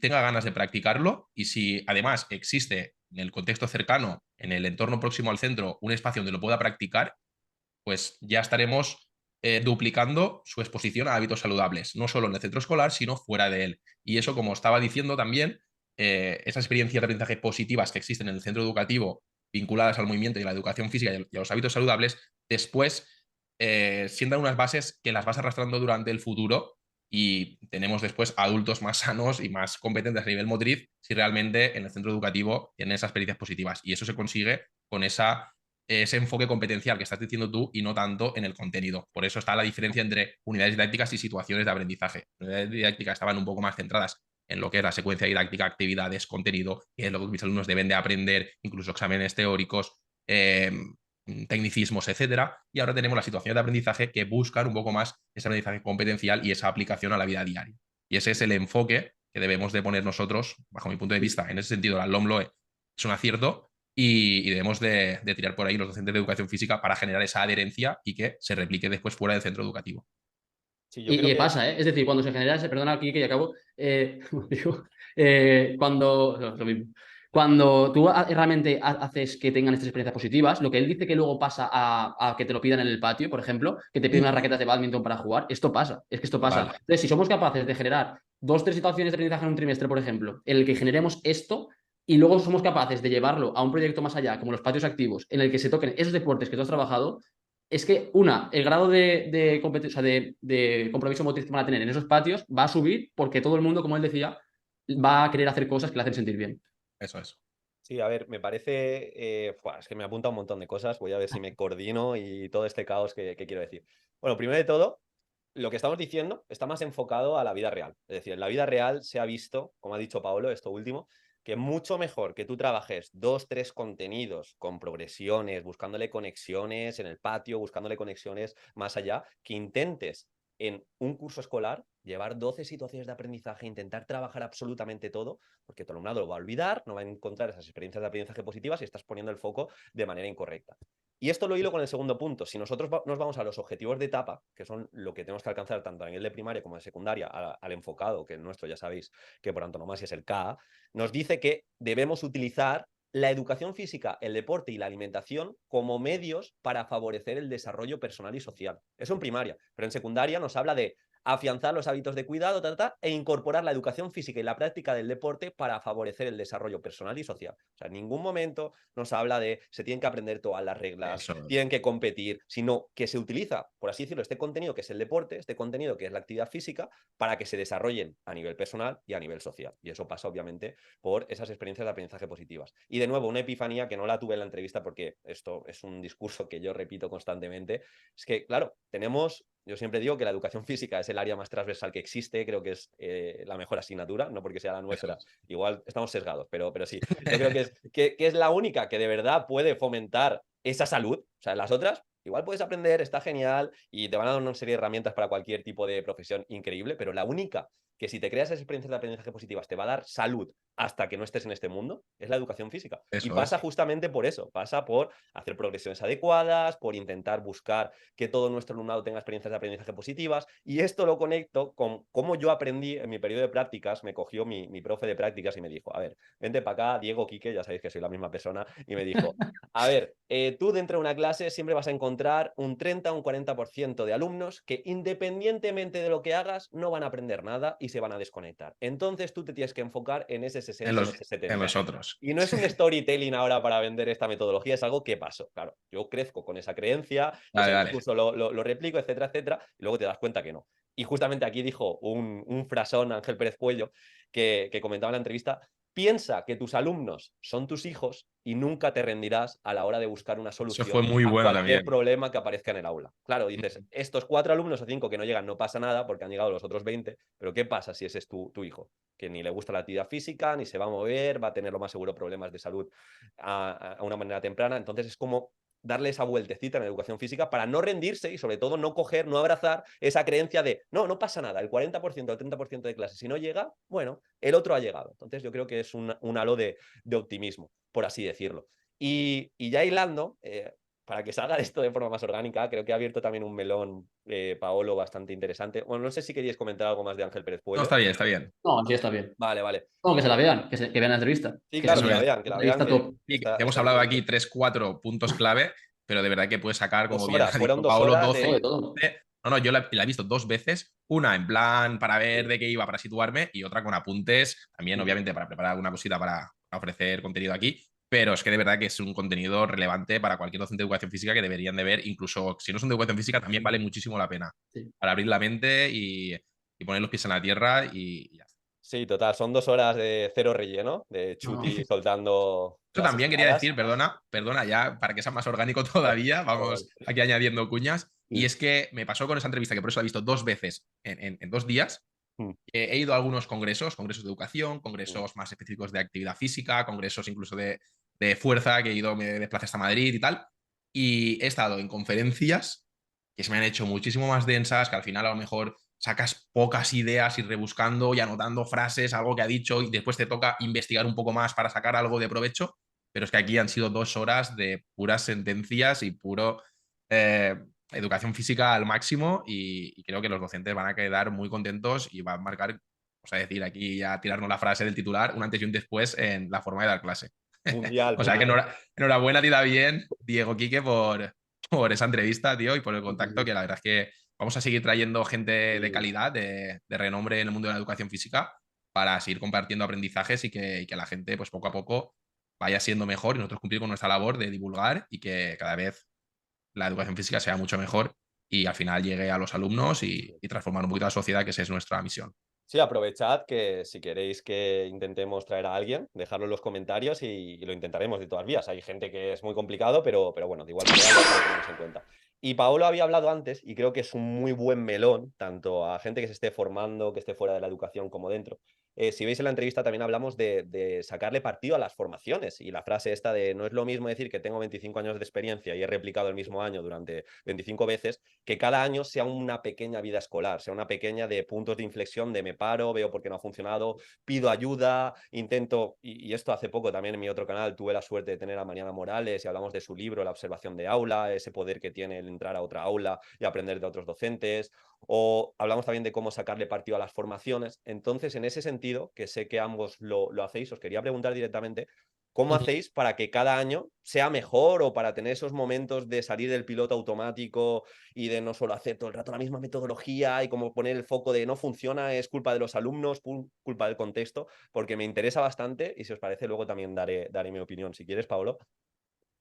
tenga ganas de practicarlo y si además existe en el contexto cercano, en el entorno próximo al centro, un espacio donde lo pueda practicar, pues ya estaremos duplicando su exposición a hábitos saludables, no solo en el centro escolar, sino fuera de él. Y eso, como estaba diciendo también, esas experiencias de aprendizaje positivas que existen en el centro educativo vinculadas al movimiento y a la educación física y a los hábitos saludables, después sientan unas bases que las vas arrastrando durante el futuro y tenemos después adultos más sanos y más competentes a nivel motriz si realmente en el centro educativo tienen esas experiencias positivas. Y eso se consigue con ese enfoque competencial que estás diciendo tú y no tanto en el contenido. Por eso está la diferencia entre unidades didácticas y situaciones de aprendizaje. Las unidades didácticas estaban un poco más centradas en lo que es la secuencia didáctica, actividades, contenido, que es lo que mis alumnos deben de aprender, incluso exámenes teóricos, tecnicismos, etcétera. Y ahora tenemos las situaciones de aprendizaje que buscan un poco más ese aprendizaje competencial y esa aplicación a la vida diaria. Y ese es el enfoque que debemos de poner nosotros, bajo mi punto de vista. En ese sentido, la LOMLOE es un acierto y debemos de tirar por ahí los docentes de educación física para generar esa adherencia y que se replique después fuera del centro educativo. Sí, yo Y creo qué que pasa, ¿eh? Es decir, cuando se genera ese, perdona aquí que ya acabo, digo, cuando, no, es lo mismo. Cuando tú realmente haces que tengan estas experiencias positivas, lo que él dice que luego pasa a que te lo pidan en el patio, por ejemplo, que te piden unas raquetas de bádminton para jugar, esto pasa, es que esto pasa. Total. Entonces, si somos capaces de generar 2, 3 situaciones de aprendizaje en un trimestre, por ejemplo, en el que generemos esto y luego somos capaces de llevarlo a un proyecto más allá, como los patios activos, en el que se toquen esos deportes que tú has trabajado, es que, el grado o sea, de compromiso motriz que van a tener en esos patios va a subir porque todo el mundo, como él decía, va a querer hacer cosas que le hacen sentir bien. Eso es. sí, a ver, me parece. Es que me apunta un montón de cosas. Voy a ver si me coordino y todo este caos que quiero decir. Bueno, primero de todo, lo que estamos diciendo está más enfocado a la vida real. Es decir, en la vida real se ha visto, como ha dicho Paolo, esto último, que mucho mejor que tú trabajes 2, 3 contenidos con progresiones, buscándole conexiones en el patio, buscándole conexiones más allá, que intentes en un curso escolar llevar 12 situaciones de aprendizaje, intentar trabajar absolutamente todo, porque tu alumnado lo va a olvidar, no va a encontrar esas experiencias de aprendizaje positivas y estás poniendo el foco de manera incorrecta. Y esto lo hilo con el segundo punto. Si nosotros nos vamos a los objetivos de etapa, que son lo que tenemos que alcanzar tanto a nivel de primaria como de secundaria, al enfocado, que el nuestro ya sabéis que por antonomasia es el KA, nos dice que debemos utilizar la educación física, el deporte y la alimentación como medios para favorecer el desarrollo personal y social. Eso en primaria, pero en secundaria nos habla de afianzar los hábitos de cuidado e incorporar la educación física y la práctica del deporte para favorecer el desarrollo personal y social. O sea, en ningún momento nos habla de se tienen que aprender todas las reglas, tienen que competir, sino que se utiliza, por así decirlo, este contenido que es el deporte, este contenido que es la actividad física, para que se desarrollen a nivel personal y a nivel social. Y eso pasa, obviamente, por esas experiencias de aprendizaje positivas. Y de nuevo, una epifanía que no la tuve en la entrevista porque esto es un discurso que yo repito constantemente, es que, claro, yo siempre digo que la educación física es el área más transversal que existe, creo que es la mejor asignatura, no porque sea la nuestra, igual estamos sesgados, pero sí, yo creo que es la única que de verdad puede fomentar esa salud, o sea, las otras igual puedes aprender, está genial y te van a dar una serie de herramientas para cualquier tipo de profesión increíble, pero la única que si te creas esas experiencias de aprendizaje positivas te va a dar salud hasta que no estés en este mundo, es la educación física. Y pasa justamente por eso, pasa por hacer progresiones adecuadas, por intentar buscar que todo nuestro alumnado tenga experiencias de aprendizaje positivas, y esto lo conecto con cómo yo aprendí en mi periodo de prácticas. Me cogió mi profe de prácticas y me dijo, a ver, vente para acá, Diego, Quique, ya sabéis que soy la misma persona, y me dijo, a ver, tú dentro de una clase siempre vas a encontrar un 30 o un 40% de alumnos que independientemente de lo que hagas no van a aprender nada y se van a desconectar. Entonces tú te tienes que enfocar en ese 60, en ese 70. En los otros. Y no es un storytelling ahora para vender esta metodología, es algo que pasó. Claro, yo crezco con esa creencia, ese discurso lo replico, etcétera, etcétera, y luego te das cuenta que no. Y justamente aquí dijo un frasón Ángel Pérez Puello que comentaba en la entrevista: piensa que tus alumnos son tus hijos y nunca te rendirás a la hora de buscar una solución Eso fue muy bueno a cualquier también. problema que aparezca en el aula. Claro, dices, estos 4 alumnos o 5 que no llegan no pasa nada porque han llegado los otros 20, pero ¿qué pasa si ese es tu hijo? Que ni le gusta la actividad física, ni se va a mover, va a tener lo más seguro problemas de salud a una manera temprana. Entonces es como darle esa vueltecita en la educación física para no rendirse y sobre todo no coger, no abrazar esa creencia de no pasa nada, el 40% o el 30% de clase, si no llega, bueno, el otro ha llegado. Entonces yo creo que es un halo de optimismo, por así decirlo. Y ya hilando, para que salga esto de forma más orgánica, creo que ha abierto también un melón, Paolo, bastante interesante. Bueno, no sé si queríais comentar algo más de Ángel Pérez Puello. No, está bien, está bien. No, sí, está bien. Vale. No, que se la vean, que vean la entrevista. Sí, claro, que la vean, que la vean. Hemos hablado aquí 3-4 puntos clave, pero de verdad que puedes sacar, como bien ha fueron dicho 2 Paolo, horas 12. de... No, yo la he visto 2 veces. Una en plan para ver de qué iba, para situarme, y otra con apuntes, también obviamente para preparar alguna cosita para ofrecer contenido aquí. Pero es que de verdad que es un contenido relevante para cualquier docente de educación física que deberían de ver. Incluso si no son de educación física, también vale muchísimo la pena. Sí. Para abrir la mente y poner los pies en la tierra y ya está. Sí, total, son 2 horas de cero relleno, de Chuti soltando... Yo también quería decir, perdona, ya para que sea más orgánico todavía, vamos aquí añadiendo cuñas. Y es que me pasó con esa entrevista, que por eso la he visto 2 veces en 2 días. He ido a algunos congresos de educación, congresos más específicos de actividad física, congresos incluso de fuerza, que he ido, me desplacé hasta Madrid y tal. Y he estado en conferencias que se me han hecho muchísimo más densas, que al final a lo mejor sacas pocas ideas y rebuscando y anotando frases, algo que ha dicho, y después te toca investigar un poco más para sacar algo de provecho. Pero es que aquí han sido 2 horas de puras sentencias y puro educación física al máximo, y creo que los docentes van a quedar muy contentos y van a marcar, vamos a decir aquí, ya tirarnos la frase del titular, un antes y un después en la forma de dar clase. Mundial. O sea que enhorabuena a ti también, Diego Quique, por esa entrevista, tío, y por el contacto, que la verdad es que vamos a seguir trayendo gente de calidad, de renombre en el mundo de la educación física, para seguir compartiendo aprendizajes y que la gente, pues poco a poco, vaya siendo mejor y nosotros cumplir con nuestra labor de divulgar y que cada vez la educación física sea mucho mejor y al final llegue a los alumnos y transformar un poquito la sociedad, que esa es nuestra misión. Sí, aprovechad que si queréis que intentemos traer a alguien, dejadlo en los comentarios y lo intentaremos de todas vías. Hay gente que es muy complicado, pero bueno, de igual manera lo tenemos en cuenta. Y Paolo había hablado antes, y creo que es un muy buen melón, tanto a gente que se esté formando, que esté fuera de la educación como dentro, si veis en la entrevista también hablamos de sacarle partido a las formaciones y la frase esta de no es lo mismo decir que tengo 25 años de experiencia y he replicado el mismo año durante 25 veces, que cada año sea una pequeña vida escolar, sea una pequeña de puntos de inflexión de me paro, veo por qué no ha funcionado, pido ayuda, intento, y esto hace poco también en mi otro canal tuve la suerte de tener a Mariana Morales y hablamos de su libro La observación de aula, ese poder que tiene el entrar a otra aula y aprender de otros docentes, o hablamos también de cómo sacarle partido a las formaciones. Entonces, en ese sentido, que sé que ambos lo hacéis, os quería preguntar directamente, ¿cómo hacéis para que cada año sea mejor o para tener esos momentos de salir del piloto automático y de no solo hacer todo el rato la misma metodología y como poner el foco de no funciona, es culpa de los alumnos, culpa del contexto? Porque me interesa bastante y si os parece luego también daré mi opinión. Si quieres, Pablo.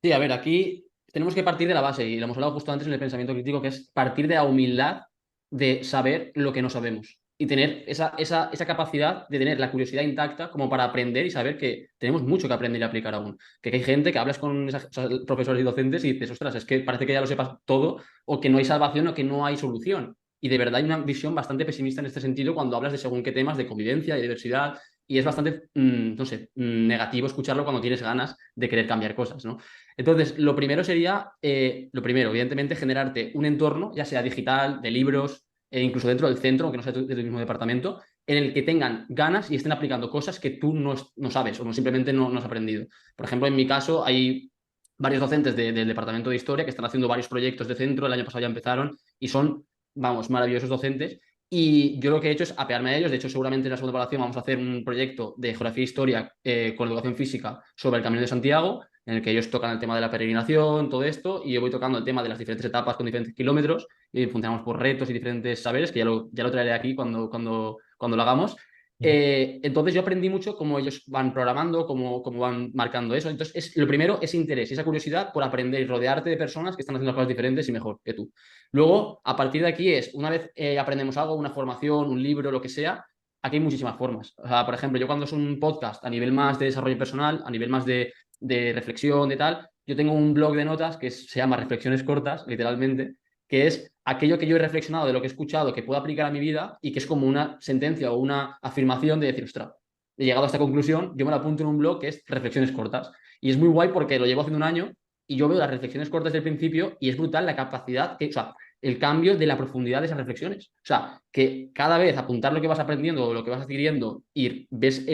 Sí, a ver, aquí tenemos que partir de la base, y lo hemos hablado justo antes en el pensamiento crítico, que es partir de la humildad de saber lo que no sabemos y tener esa capacidad de tener la curiosidad intacta como para aprender y saber que tenemos mucho que aprender y aplicar aún. Que hay gente que hablas con esos profesores y docentes y dices, ostras, es que parece que ya lo sepas todo o que no hay salvación o que no hay solución. Y de verdad hay una visión bastante pesimista en este sentido cuando hablas de según qué temas de convivencia y diversidad y es bastante, no sé, negativo escucharlo cuando tienes ganas de querer cambiar cosas, ¿no? Entonces, lo primero sería, evidentemente, generarte un entorno, ya sea digital, de libros, e incluso dentro del centro, aunque no sea de tu mismo departamento, en el que tengan ganas y estén aplicando cosas que tú no sabes o no simplemente no has aprendido. Por ejemplo, en mi caso, hay varios docentes del departamento de historia que están haciendo varios proyectos de centro, el año pasado ya empezaron y son, vamos, maravillosos docentes. Y yo lo que he hecho es apearme a ellos. De hecho, seguramente en la segunda evaluación vamos a hacer un proyecto de geografía e historia con educación física sobre el Camino de Santiago, en el que ellos tocan el tema de la peregrinación, todo esto, y yo voy tocando el tema de las diferentes etapas con diferentes kilómetros, y funcionamos por retos y diferentes saberes, que ya lo traeré aquí cuando lo hagamos. Entonces yo aprendí mucho cómo ellos van programando, cómo van marcando eso. Entonces, lo primero es interés, esa curiosidad por aprender y rodearte de personas que están haciendo cosas diferentes y mejor que tú. Luego, a partir de aquí una vez aprendemos algo, una formación, un libro, lo que sea, aquí hay muchísimas formas. O sea, por ejemplo, yo cuando es un podcast a nivel más de desarrollo personal, a nivel más de reflexión, de tal, yo tengo un blog de notas que se llama Reflexiones Cortas, literalmente, que es aquello que yo he reflexionado de lo que he escuchado, que puedo aplicar a mi vida y que es como una sentencia o una afirmación de decir, ostras, he llegado a esta conclusión, yo me la apunto en un blog que es Reflexiones Cortas. Y es muy guay porque lo llevo haciendo un año y yo veo las reflexiones cortas del principio y es brutal la capacidad o sea, el cambio de la profundidad de esas reflexiones. O sea, que cada vez apuntar lo que vas aprendiendo o lo que vas adquiriendo y ves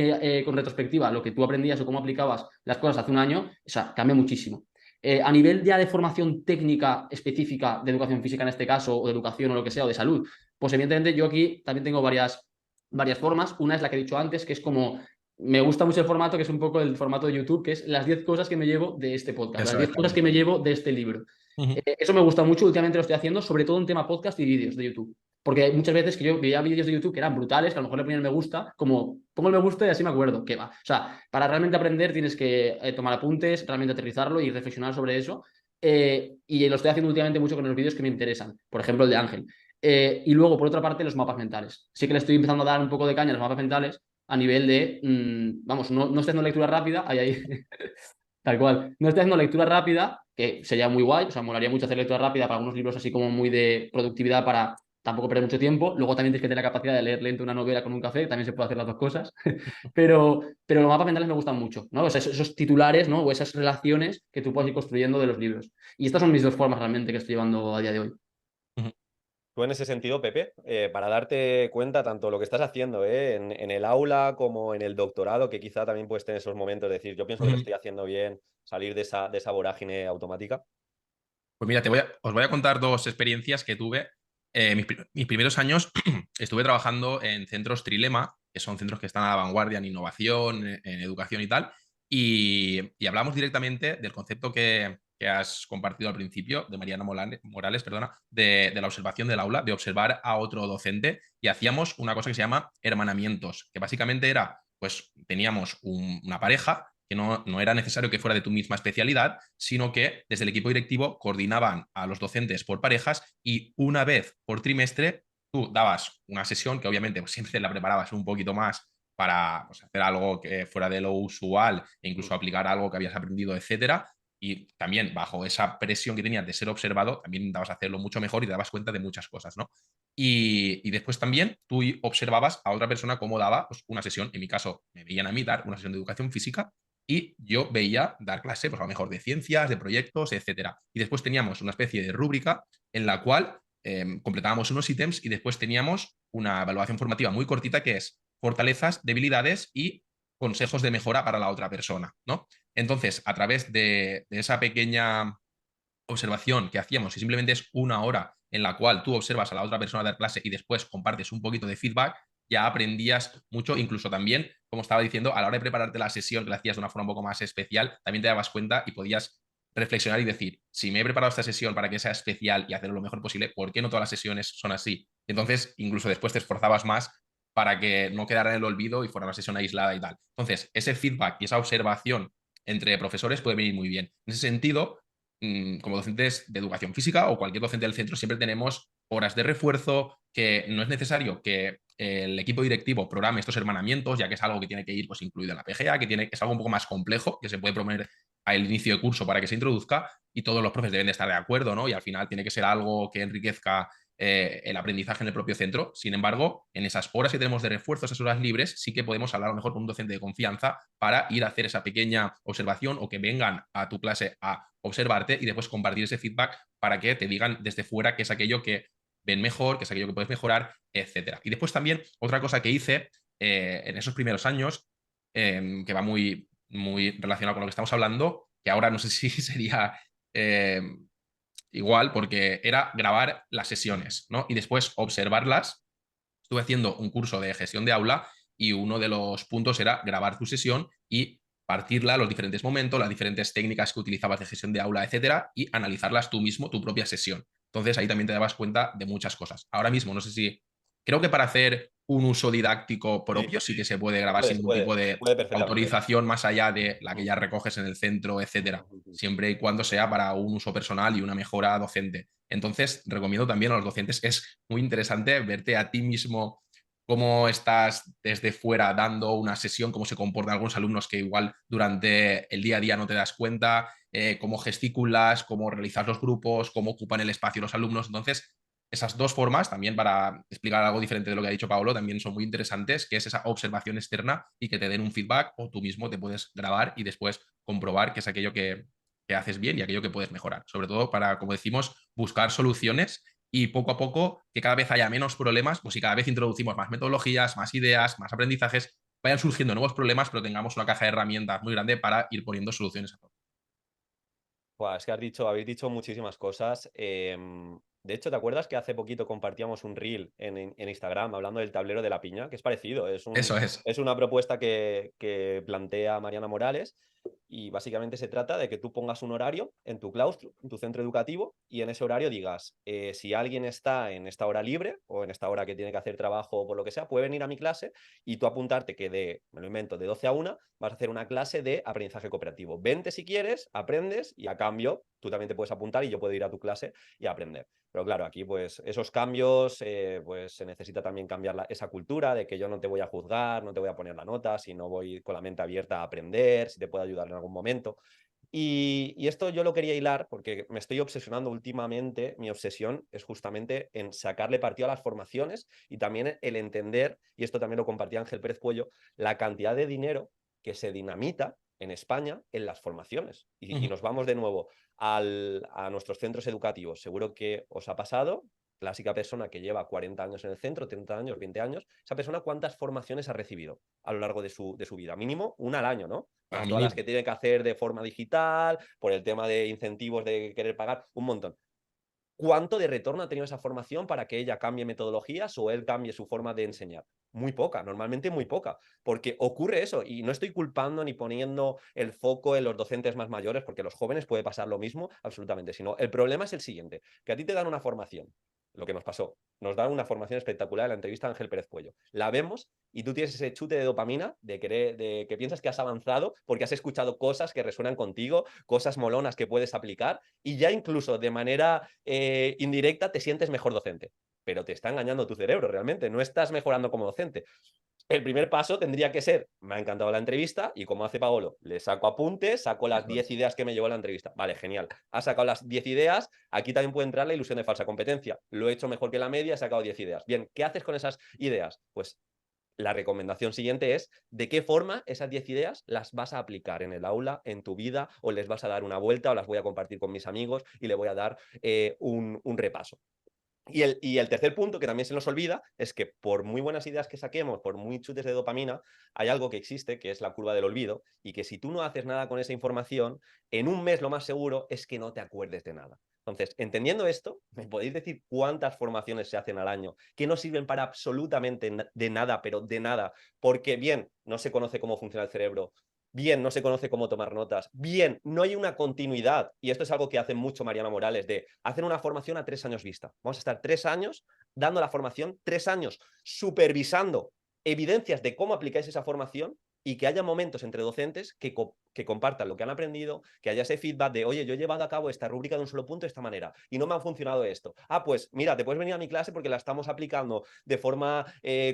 con retrospectiva lo que tú aprendías o cómo aplicabas las cosas hace un año, o sea, cambia muchísimo. A nivel ya de formación técnica específica de educación física en este caso, o de educación o lo que sea, o de salud, pues evidentemente yo aquí también tengo varias formas. Una es la que he dicho antes, que es como me gusta mucho el formato, que es un poco el formato de YouTube, que es las 10 cosas que me llevo de este podcast, Eso las 10 es. cosas que me llevo de este libro. Eso me gusta mucho, últimamente lo estoy haciendo, sobre todo en tema podcast y vídeos de YouTube. Porque hay muchas veces que yo veía vídeos de YouTube que eran brutales, que a lo mejor le ponía el me gusta, como pongo el me gusta y así me acuerdo, que va. O sea, para realmente aprender tienes que tomar apuntes, realmente aterrizarlo y reflexionar sobre eso. Y lo estoy haciendo últimamente mucho con los vídeos que me interesan, por ejemplo el de Ángel. Y luego, por otra parte, los mapas mentales. Sí que le estoy empezando a dar un poco de caña a los mapas mentales a nivel de, vamos, no estoy haciendo lectura rápida, ahí, tal cual. No estoy haciendo lectura rápida, que sería muy guay, o sea, molaría mucho hacer lectura rápida para algunos libros así como muy de productividad para tampoco perder mucho tiempo. Luego también tienes que tener la capacidad de leer lento una novela con un café, también se puede hacer las dos cosas. Pero los mapas mentales me gustan mucho, ¿no? O sea, esos titulares, ¿no? O esas relaciones que tú puedes ir construyendo de los libros. Y estas son mis dos formas realmente que estoy llevando a día de hoy. Tú en ese sentido, Pepe, para darte cuenta tanto lo que estás haciendo en el aula como en el doctorado, que quizá también puedes tener esos momentos de decir, yo pienso que lo estoy haciendo bien, salir de esa vorágine automática. Pues mira, os voy a contar dos experiencias que tuve. Mis primeros años estuve trabajando en centros Trilema, que son centros que están a la vanguardia en innovación, en educación y tal, y hablamos directamente del concepto que has compartido al principio, de Mariana Morales, perdona, de la observación del aula, de observar a otro docente, y hacíamos una cosa que se llama hermanamientos, que básicamente era, pues teníamos una pareja que no era necesario que fuera de tu misma especialidad, sino que desde el equipo directivo coordinaban a los docentes por parejas y una vez por trimestre tú dabas una sesión que obviamente pues, siempre la preparabas un poquito más para pues, hacer algo que fuera de lo usual e incluso aplicar algo que habías aprendido, etcétera. y también bajo esa presión que tenías de ser observado, también intentabas hacerlo mucho mejor y te dabas cuenta de muchas cosas, ¿no? Y después también tú observabas a otra persona cómo daba pues, una sesión. En mi caso, me veían a mí dar una sesión de educación física y yo veía dar clase, pues a lo mejor de ciencias, de proyectos, etcétera. Y después teníamos una especie de rúbrica en la cual completábamos unos ítems y después teníamos una evaluación formativa muy cortita que es fortalezas, debilidades y consejos de mejora para la otra persona, ¿no? Entonces, a través de esa pequeña observación que hacíamos, y simplemente es una hora en la cual tú observas a la otra persona dar clase y después compartes un poquito de feedback, ya aprendías mucho, incluso también, como estaba diciendo, a la hora de prepararte la sesión que la hacías de una forma un poco más especial, también te dabas cuenta y podías reflexionar y decir, si me he preparado esta sesión para que sea especial y hacerlo lo mejor posible, ¿por qué no todas las sesiones son así? Entonces, incluso después te esforzabas más para que no quedara en el olvido y fuera una sesión aislada y tal. Entonces, ese feedback y esa observación entre profesores puede venir muy bien. En ese sentido, como docentes de educación física o cualquier docente del centro, siempre tenemos horas de refuerzo, que no es necesario que el equipo directivo programe estos hermanamientos, ya que es algo que tiene que ir pues, incluido en la PGA, que es algo un poco más complejo, que se puede proponer al inicio de curso para que se introduzca y todos los profes deben de estar de acuerdo, ¿no? Y al final tiene que ser algo que enriquezca el aprendizaje en el propio centro. Sin embargo, en esas horas que tenemos de refuerzo, esas horas libres, sí que podemos hablar a lo mejor con un docente de confianza para ir a hacer esa pequeña observación o que vengan a tu clase a observarte y después compartir ese feedback para que te digan desde fuera qué es aquello que ven mejor, qué es aquello que puedes mejorar, etcétera. Y después también otra cosa que hice en esos primeros años, que va muy relacionado con lo que estamos hablando, que ahora no sé si sería eh, igual, porque era grabar las sesiones, ¿no? Y después observarlas. Estuve haciendo un curso de gestión de aula y uno de los puntos era grabar tu sesión y partirla, los diferentes momentos, las diferentes técnicas que utilizabas de gestión de aula, etcétera, y analizarlas tú mismo, tu propia sesión. Entonces ahí también te dabas cuenta de muchas cosas. Ahora mismo, no sé si, creo que para hacer un uso didáctico Sí, propio sí que se puede grabar sin ningún tipo de puede perfectamente. autorización más allá de la que ya recoges en el centro, etcétera, siempre y cuando sea para un uso personal y una mejora docente. Entonces, recomiendo también a los docentes, es muy interesante verte a ti mismo cómo estás desde fuera dando una sesión, cómo se comportan algunos alumnos que igual durante el día a día no te das cuenta, cómo gesticulas, cómo realizas los grupos, cómo ocupan el espacio los alumnos. Entonces, esas dos formas, también para explicar algo diferente de lo que ha dicho Paolo, también son muy interesantes, que es esa observación externa y que te den un feedback o tú mismo te puedes grabar y después comprobar que es aquello que haces bien y aquello que puedes mejorar. Sobre todo para, como decimos, buscar soluciones y poco a poco que cada vez haya menos problemas, pues si cada vez introducimos más metodologías, más ideas, más aprendizajes, vayan surgiendo nuevos problemas, pero tengamos una caja de herramientas muy grande para ir poniendo soluciones a todo. Buah, es que habéis dicho muchísimas cosas. De hecho, ¿te acuerdas que hace poquito compartíamos un reel en Instagram hablando del tablero de la piña? Que es parecido, Eso es. es una propuesta que plantea Mariana Morales y básicamente se trata de que tú pongas un horario en tu claustro, en tu centro educativo, y en ese horario digas, si alguien está en esta hora libre o en esta hora que tiene que hacer trabajo o por lo que sea, puede venir a mi clase y tú apuntarte que me lo invento, de 12 a 1 vas a hacer una clase de aprendizaje cooperativo. Vente si quieres, aprendes y a cambio tú también te puedes apuntar y yo puedo ir a tu clase y aprender. Pero claro, aquí pues esos cambios, pues se necesita también cambiar esa cultura de que yo no te voy a juzgar, no te voy a poner la nota, si no voy con la mente abierta a aprender, si te puedo ayudar en algún momento. Y esto yo lo quería hilar porque me estoy obsesionando últimamente, mi obsesión es justamente en sacarle partido a las formaciones y también el entender, y esto también lo compartía Ángel Pérez Puello, la cantidad de dinero que se dinamita en España en las formaciones. Y nos vamos de nuevo a nuestros centros educativos. Seguro que os ha pasado, clásica persona que lleva 40 años en el centro, 30 años, 20 años, esa persona cuántas formaciones ha recibido a lo largo de su vida. Mínimo una al año, ¿no? A Más todas las mínimo. que tiene que hacer de forma digital, por el tema de incentivos de querer pagar, un montón. ¿Cuánto de retorno ha tenido esa formación para que ella cambie metodologías o él cambie su forma de enseñar? Muy poca, normalmente muy poca, porque ocurre eso y no estoy culpando ni poniendo el foco en los docentes más mayores, porque los jóvenes puede pasar lo mismo, absolutamente, sino el problema es el siguiente, que a ti te dan una formación, lo que nos pasó, nos dan una formación espectacular en la entrevista de Ángel Pérez Puello, la vemos y tú tienes ese chute de dopamina de que piensas que has avanzado porque has escuchado cosas que resuenan contigo, cosas molonas que puedes aplicar y ya incluso de manera indirecta te sientes mejor docente. Pero te está engañando tu cerebro realmente, no estás mejorando como docente. El primer paso tendría que ser, me ha encantado la entrevista y como hace Paolo, le saco apuntes, saco las 10 ideas que me llevó la entrevista. Vale, genial. Ha sacado las 10 ideas, aquí también puede entrar la ilusión de falsa competencia. Lo he hecho mejor que la media, he sacado 10 ideas. Bien, ¿qué haces con esas ideas? Pues la recomendación siguiente es de qué forma esas 10 ideas las vas a aplicar en el aula, en tu vida, o les vas a dar una vuelta, o las voy a compartir con mis amigos y le voy a dar un repaso. Y el tercer punto, que también se nos olvida, es que por muy buenas ideas que saquemos, por muy chutes de dopamina, hay algo que existe, que es la curva del olvido, y que si tú no haces nada con esa información, en un mes lo más seguro es que no te acuerdes de nada. Entonces, entendiendo esto, ¿me podéis decir cuántas formaciones se hacen al año que no sirven para absolutamente de nada, pero de nada? Porque bien, no se conoce cómo funciona el cerebro, bien, no se conoce cómo tomar notas, bien, no hay una continuidad, y esto es algo que hace mucho Mariana Morales, de hacer una formación a 3 años vista. Vamos a estar 3 años dando la formación, 3 años supervisando evidencias de cómo aplicáis esa formación y que haya momentos entre docentes que compartan lo que han aprendido, que haya ese feedback de, oye, yo he llevado a cabo esta rúbrica de un solo punto de esta manera y no me ha funcionado esto. Ah, pues mira, te puedes venir a mi clase porque la estamos aplicando de forma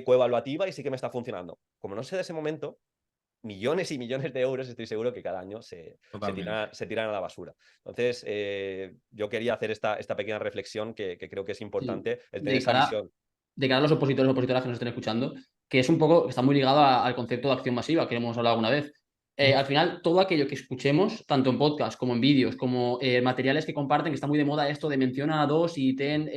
coevaluativa y sí que me está funcionando. Como no se da ese momento, millones y millones de euros, estoy seguro que cada año se tiran a la basura. Entonces, yo quería hacer esta pequeña reflexión que creo que es Sí. importante, el tener De esa cara, visión. de cara a los opositores o opositoras que nos estén escuchando, que es un poco, está muy ligado al concepto de acción masiva que hemos hablado alguna vez. Al final, todo aquello que escuchemos, tanto en podcast como en vídeos, como materiales que comparten, que está muy de moda esto de menciona a dos y ten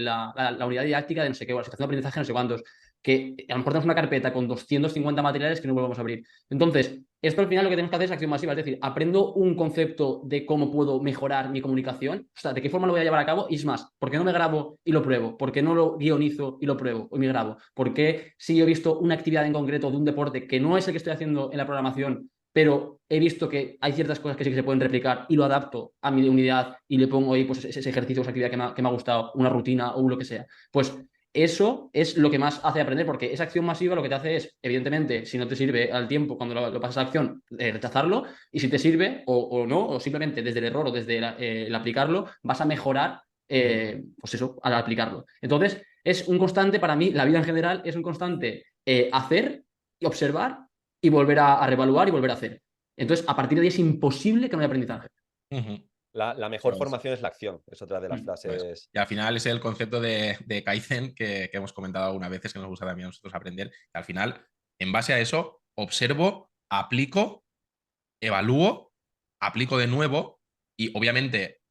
la unidad didáctica de no sé qué, o la situación de aprendizaje no sé cuántos, que a lo mejor tenemos una carpeta con 250 materiales que no volvemos a abrir. Entonces, esto al final lo que tenemos que hacer es acción masiva, es decir, aprendo un concepto de cómo puedo mejorar mi comunicación, o sea, de qué forma lo voy a llevar a cabo, y es más, ¿por qué no me grabo y lo pruebo? ¿Por qué no lo guionizo y lo pruebo y me grabo? ¿Por qué si yo he visto una actividad en concreto de un deporte que no es el que estoy haciendo en la programación, pero he visto que hay ciertas cosas que sí que se pueden replicar y lo adapto a mi unidad y le pongo ahí pues, ese ejercicio, esa actividad que me ha gustado, una rutina o lo que sea? Pues eso es lo que más hace aprender, porque esa acción masiva lo que te hace es, evidentemente, si no te sirve al tiempo cuando lo pasas a acción, rechazarlo, y si te sirve o no, o simplemente desde el error o desde el aplicarlo, vas a mejorar, pues eso, al aplicarlo. Entonces, es un constante, para mí, la vida en general es un constante hacer y observar y volver a reevaluar y volver a hacer. Entonces, a partir de ahí es imposible que no haya aprendizaje. La mejor formación es la acción, es otra de las frases. Y al final es el concepto de Kaizen que hemos comentado algunas veces, que nos gusta también a nosotros aprender. Al final, en base a eso, observo, aplico, evalúo, aplico de nuevo y obviamente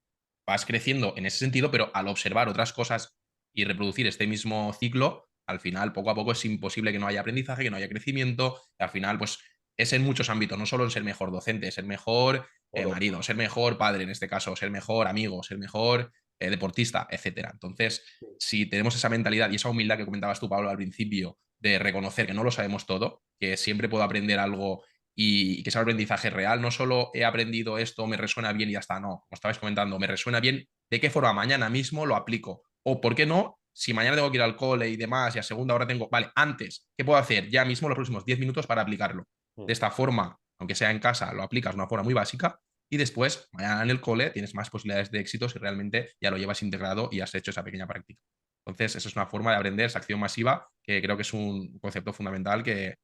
vas creciendo en ese sentido, pero al observar otras cosas y reproducir este mismo ciclo, al final, poco a poco es imposible que no haya aprendizaje, que no haya crecimiento. Y al final, pues es en muchos ámbitos, no solo en ser mejor docente, ser mejor marido, ser mejor padre en este caso, ser mejor amigo, ser mejor deportista, etcétera. Entonces, si tenemos esa mentalidad y esa humildad que comentabas tú, Pablo, al principio, de reconocer que no lo sabemos todo, que siempre puedo aprender algo y que sea un aprendizaje real. No solo he aprendido esto, me resuena bien y ya está, no. Como estabais comentando, me resuena bien, ¿de qué forma mañana mismo lo aplico? O, ¿por qué no? Si mañana tengo que ir al cole y demás y a segunda hora tengo, vale, antes, ¿qué puedo hacer ya mismo los próximos 10 minutos para aplicarlo? De esta forma, aunque sea en casa, lo aplicas de una forma muy básica y después, mañana en el cole, tienes más posibilidades de éxito si realmente ya lo llevas integrado y has hecho esa pequeña práctica. Entonces, esa es una forma de aprender esa acción masiva que creo que es un concepto fundamental que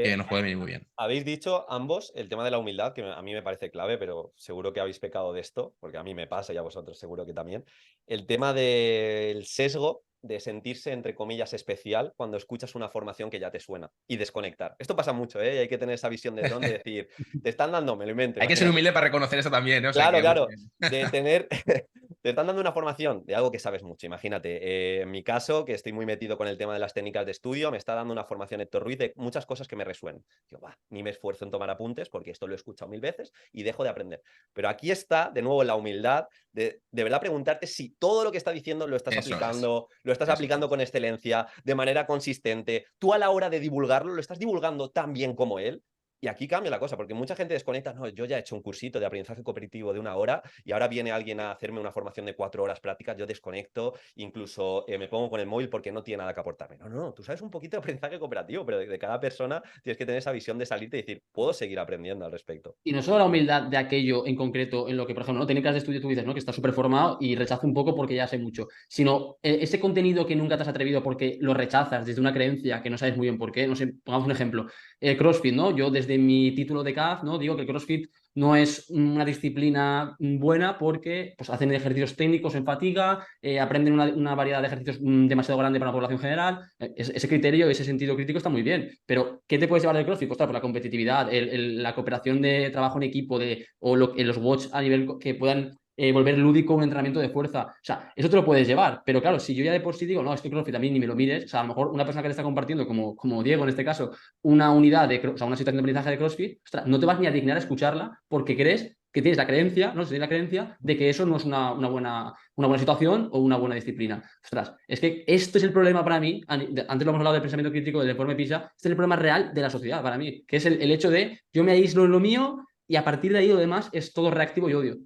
Que nos puede venir muy bien. habéis dicho ambos el tema de la humildad, que a mí me parece clave, pero seguro que habéis pecado de esto, porque a mí me pasa y a vosotros seguro que también. El tema del sesgo de sentirse, entre comillas, especial cuando escuchas una formación que ya te suena y desconectar. Esto pasa mucho, ¿eh? Y hay que tener esa visión de dron de decir, te están dando, me lo invento, Hay que ser imagínate. humilde para reconocer eso también, ¿no? O sea Claro, que muy claro, bien. de tener, te están dando una formación de algo que sabes mucho, imagínate. En mi caso, que estoy muy metido con el tema de las técnicas de estudio, me está dando una formación Héctor Ruiz de muchas cosas que me resuenan. Yo, ni me esfuerzo en tomar apuntes porque esto lo he escuchado 1000 veces y dejo de aprender. Pero aquí está, de nuevo, la humildad de verdad preguntarte si todo lo que está diciendo lo estás Eso es. aplicando, lo estás aplicando con excelencia, de manera consistente. Tú a la hora de divulgarlo, lo estás divulgando tan bien como él. Y aquí cambia la cosa, porque mucha gente desconecta, no, yo ya he hecho un cursito de aprendizaje cooperativo de 1 hora y ahora viene alguien a hacerme una formación de 4 horas prácticas, yo desconecto, incluso me pongo con el móvil porque no tiene nada que aportarme. No, no, tú sabes un poquito de aprendizaje cooperativo, pero de cada persona tienes que tener esa visión de salirte y decir, puedo seguir aprendiendo al respecto. Y no solo la humildad de aquello en concreto, en lo que, por ejemplo, ¿no? Técnicas de estudio tú dices, ¿no? Que estás súper formado y rechazo un poco porque ya sé mucho, sino ese contenido que nunca te has atrevido porque lo rechazas desde una creencia que no sabes muy bien por qué. No sé, pongamos un ejemplo. CrossFit, ¿no? Yo desde mi título de CAF, ¿no? Digo que el CrossFit no es una disciplina buena porque pues, hacen ejercicios técnicos en fatiga, aprenden una variedad de ejercicios demasiado grande para la población general. Ese criterio, ese sentido crítico está muy bien, pero ¿qué te puedes llevar del CrossFit? Pues claro, por la competitividad, la cooperación de trabajo en equipo o los watch a nivel que puedan volver lúdico un entrenamiento de fuerza. O sea, eso te lo puedes llevar, pero claro, si yo ya de por sí digo, no, esto CrossFit a mí ni me lo mires, o sea, a lo mejor una persona que te está compartiendo, como Diego en este caso, una unidad o sea, una situación de aprendizaje de CrossFit, ostras, no te vas ni a dignar a escucharla porque crees que tienes la creencia, ¿no? Si tienes la creencia de que eso no es una buena situación o una buena disciplina. Ostras, es que esto es el problema para mí, antes lo hemos hablado del pensamiento crítico, del informe PISA, este es el problema real de la sociedad para mí, que es el hecho de yo me aíslo en lo mío y a partir de ahí lo demás es todo reactivo y odio.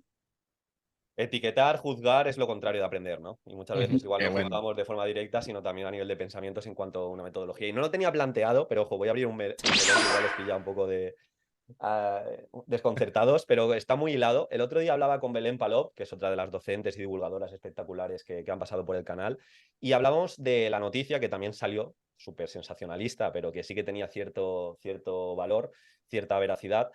Etiquetar, juzgar es lo contrario de aprender, ¿no? Y muchas veces igual Qué no bueno. juzgamos de forma directa, sino también a nivel de pensamientos en cuanto a una metodología. Y no lo tenía planteado, pero ojo, voy a abrir un melón, igual os pilla un poco de desconcertados, pero está muy hilado. El otro día hablaba con Belén Palop, que es otra de las docentes y divulgadoras espectaculares que han pasado por el canal, y hablábamos de la noticia que también salió, súper sensacionalista, pero que sí que tenía cierto valor, cierta veracidad.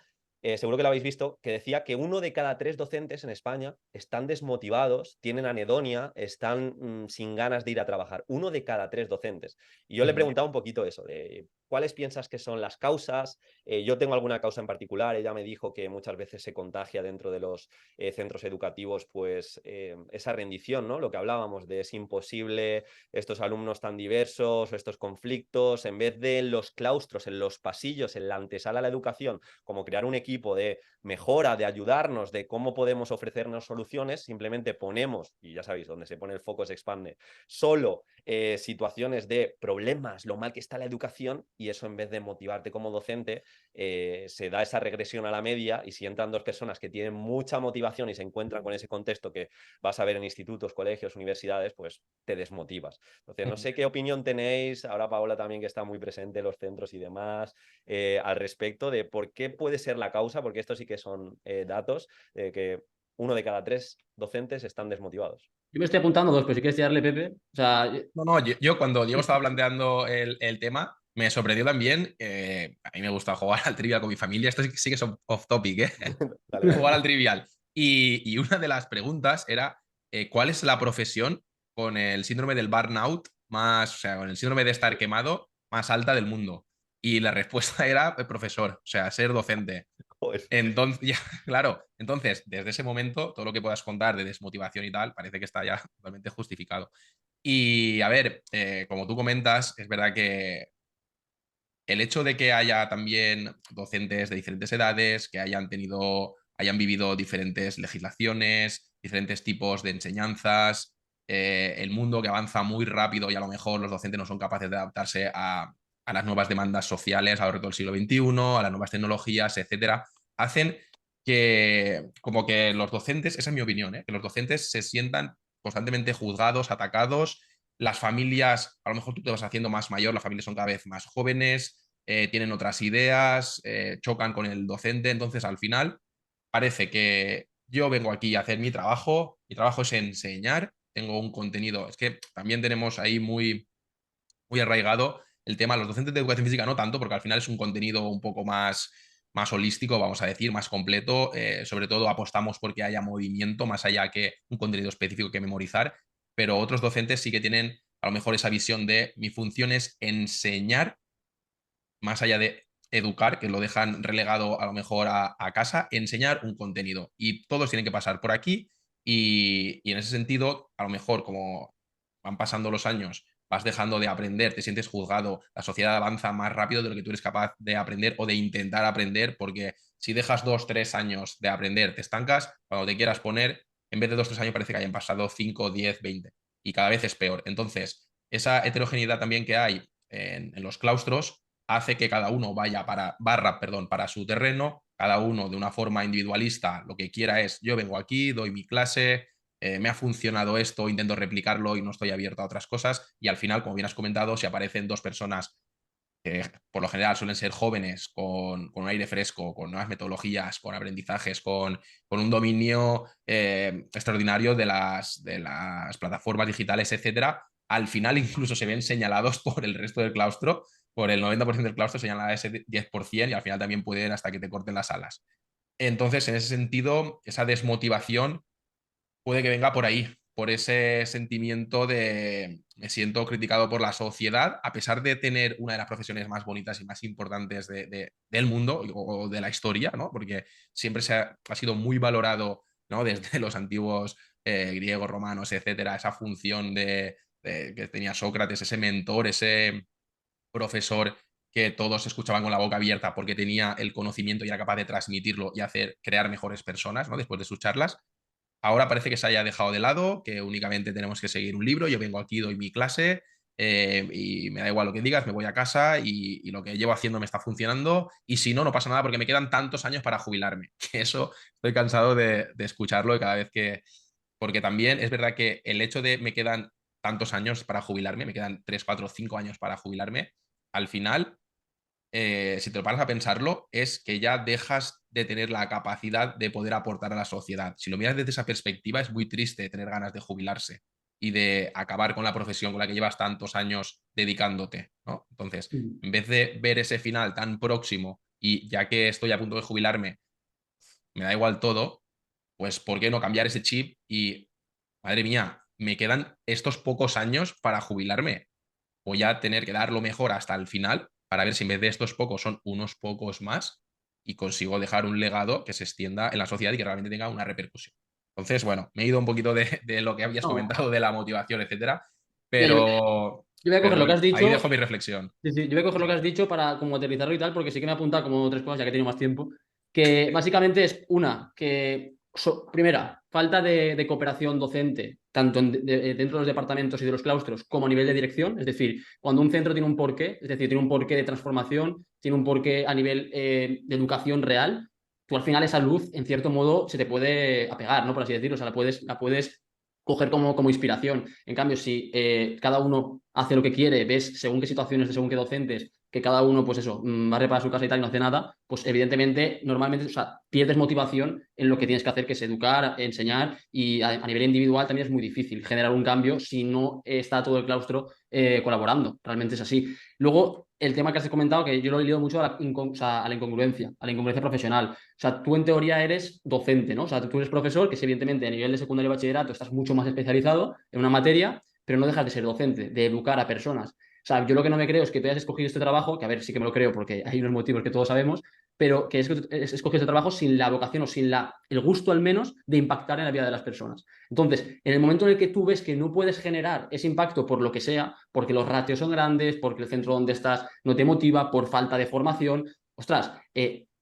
Seguro que lo habéis visto, que decía que 1 de cada 3 docentes en España están desmotivados, tienen anedonia, están sin ganas de ir a trabajar. 1 de cada 3 docentes. Y yo le preguntaba un poquito eso, de cuáles piensas que son las causas. Yo tengo alguna causa en particular, ella me dijo que muchas veces se contagia dentro de los centros educativos, pues esa rendición, ¿no? Lo que hablábamos de es imposible, estos alumnos tan diversos, estos conflictos, en vez de en los claustros, en los pasillos, en la antesala a la educación, como crear un equipo de mejora, de ayudarnos, de cómo podemos ofrecernos soluciones, simplemente ponemos, y ya sabéis, donde se pone el foco se expande, solo situaciones de problemas, lo mal que está la educación, y eso en vez de motivarte como docente, se da esa regresión a la media, y si entran 2 personas que tienen mucha motivación y se encuentran con ese contexto que vas a ver en institutos, colegios, universidades, pues te desmotivas. Entonces, no sé qué opinión tenéis, ahora Paola también que está muy presente en los centros y demás, al respecto de por qué puede ser la causa, porque esto sí que son datos, que 1 de cada 3 docentes están desmotivados. Yo me estoy apuntando dos, pero si quieres tirarle, Pepe. O sea, No, no, yo cuando Diego estaba planteando el tema, me sorprendió también. A mí me gusta jugar al trivial con mi familia. Esto sí que es off topic, ¿eh? Dale, dale. Jugar al trivial. Y una de las preguntas era: ¿cuál es la profesión con el síndrome del burnout más, o sea, con el síndrome de estar quemado más alta del mundo? Y la respuesta era profesor, o sea, ser docente. Joder. Entonces, ya, claro, entonces, desde ese momento, todo lo que puedas contar de desmotivación y tal, parece que está ya totalmente justificado. Y a ver, como tú comentas, es verdad que el hecho de que haya también docentes de diferentes edades, que hayan vivido diferentes legislaciones, diferentes tipos de enseñanzas, el mundo que avanza muy rápido y a lo mejor los docentes no son capaces de adaptarse a las nuevas demandas sociales, a lo largo del siglo XXI, a las nuevas tecnologías, etcétera, hacen que como que los docentes, esa es mi opinión, que los docentes se sientan constantemente juzgados, atacados. Las familias, a lo mejor tú te vas haciendo más mayor, las familias son cada vez más jóvenes, tienen otras ideas, chocan con el docente, entonces al final parece que yo vengo aquí a hacer mi trabajo es enseñar, tengo un contenido, es que también tenemos ahí muy arraigado el tema, los docentes de educación física no tanto, porque al final es un contenido un poco más holístico, vamos a decir, más completo. Sobre todo apostamos porque haya movimiento, más allá que un contenido específico que memorizar, pero otros docentes sí que tienen a lo mejor esa visión de mi función es enseñar, más allá de educar, que lo dejan relegado a lo mejor a casa, enseñar un contenido. Y todos tienen que pasar por aquí y en ese sentido, a lo mejor como van pasando los años, vas dejando de aprender, te sientes juzgado, la sociedad avanza más rápido de lo que tú eres capaz de aprender o de intentar aprender, porque si dejas 2, 3 años de aprender, te estancas, cuando te quieras poner, en vez de 2, 3 años parece que hayan pasado 5, 10, 20 y cada vez es peor. Entonces, esa heterogeneidad también que hay en los claustros hace que cada uno vaya para su terreno, cada uno de una forma individualista, lo que quiera es, yo vengo aquí, doy mi clase, me ha funcionado esto, intento replicarlo y no estoy abierto a otras cosas, y al final, como bien has comentado, si aparecen dos personas que por lo general suelen ser jóvenes, con un aire fresco, con nuevas metodologías, con aprendizajes, con un dominio extraordinario de las plataformas digitales, etcétera, al final incluso se ven señalados por el resto del claustro, por el 90% del claustro señala ese 10% y al final también pueden hasta que te corten las alas. Entonces, en ese sentido, esa desmotivación puede que venga por ahí, por ese sentimiento de me siento criticado por la sociedad, a pesar de tener una de las profesiones más bonitas y más importantes del mundo o de la historia, ¿no? Porque siempre ha sido muy valorado, ¿no? Desde los antiguos griegos, romanos, etcétera, esa función que tenía Sócrates, ese mentor, ese profesor que todos escuchaban con la boca abierta porque tenía el conocimiento y era capaz de transmitirlo y crear mejores personas, ¿no? Después de sus charlas. Ahora parece que se haya dejado de lado, que únicamente tenemos que seguir un libro. Yo vengo aquí, doy mi clase y me da igual lo que digas, me voy a casa y lo que llevo haciendo me está funcionando. Y si no, no pasa nada porque me quedan tantos años para jubilarme. Que eso estoy cansado de escucharlo y cada vez que... Porque también es verdad que el hecho de me quedan tantos años para jubilarme, me quedan 3 4 5 años para jubilarme, al final si te lo paras a pensarlo, es que ya dejas de tener la capacidad de poder aportar a la sociedad. Si lo miras desde esa perspectiva, es muy triste tener ganas de jubilarse y de acabar con la profesión con la que llevas tantos años dedicándote, ¿no? Entonces, en vez de ver ese final tan próximo y ya que estoy a punto de jubilarme, me da igual todo, pues ¿por qué no cambiar ese chip? Y, madre mía, me quedan estos pocos años para jubilarme. Voy a tener que dar lo mejor hasta el final para ver si en vez de estos pocos son unos pocos más y consigo dejar un legado que se extienda en la sociedad y que realmente tenga una repercusión. Entonces, bueno, me he ido un poquito de lo que habías No. comentado de la motivación, etcétera, Mira, pero, yo voy a coger pero lo que has ahí dicho. dejo mi reflexión. Sí, sí, yo voy a coger lo que has dicho para como aterrizarlo y tal, porque sí que me ha apuntado como tres cosas, ya que he tenido más tiempo, que básicamente es una, primera, falta de cooperación docente, tanto dentro de los departamentos y de los claustros como a nivel de dirección, es decir, cuando un centro tiene un porqué, es decir, tiene un porqué de transformación, tiene un porqué a nivel de educación real, tú al final esa luz, en cierto modo, se te puede apegar, ¿no? Por así decirlo, o sea, la puedes coger como inspiración. En cambio, si cada uno hace lo que quiere, ves según qué situaciones de según qué docentes, que cada uno, pues eso, barre para su casa y tal y no hace nada, pues evidentemente, normalmente, o sea, pierdes motivación en lo que tienes que hacer, que es educar, enseñar, y a nivel individual también es muy difícil generar un cambio si no está todo el claustro colaborando. Realmente es así. Luego, el tema que has comentado, que yo lo he leído mucho o sea, a la incongruencia profesional. O sea, tú en teoría eres docente, ¿no? O sea, tú eres profesor, que si evidentemente a nivel de secundario y bachillerato estás mucho más especializado en una materia, pero no dejas de ser docente, de educar a personas. O sea, yo lo que no me creo es que tú hayas escogido este trabajo, que a ver, sí que me lo creo porque hay unos motivos que todos sabemos, pero que es que tú escogido este trabajo sin la vocación o sin el gusto al menos de impactar en la vida de las personas. Entonces, en el momento en el que tú ves que no puedes generar ese impacto por lo que sea, porque los ratios son grandes, porque el centro donde estás no te motiva, por falta de formación, ostras,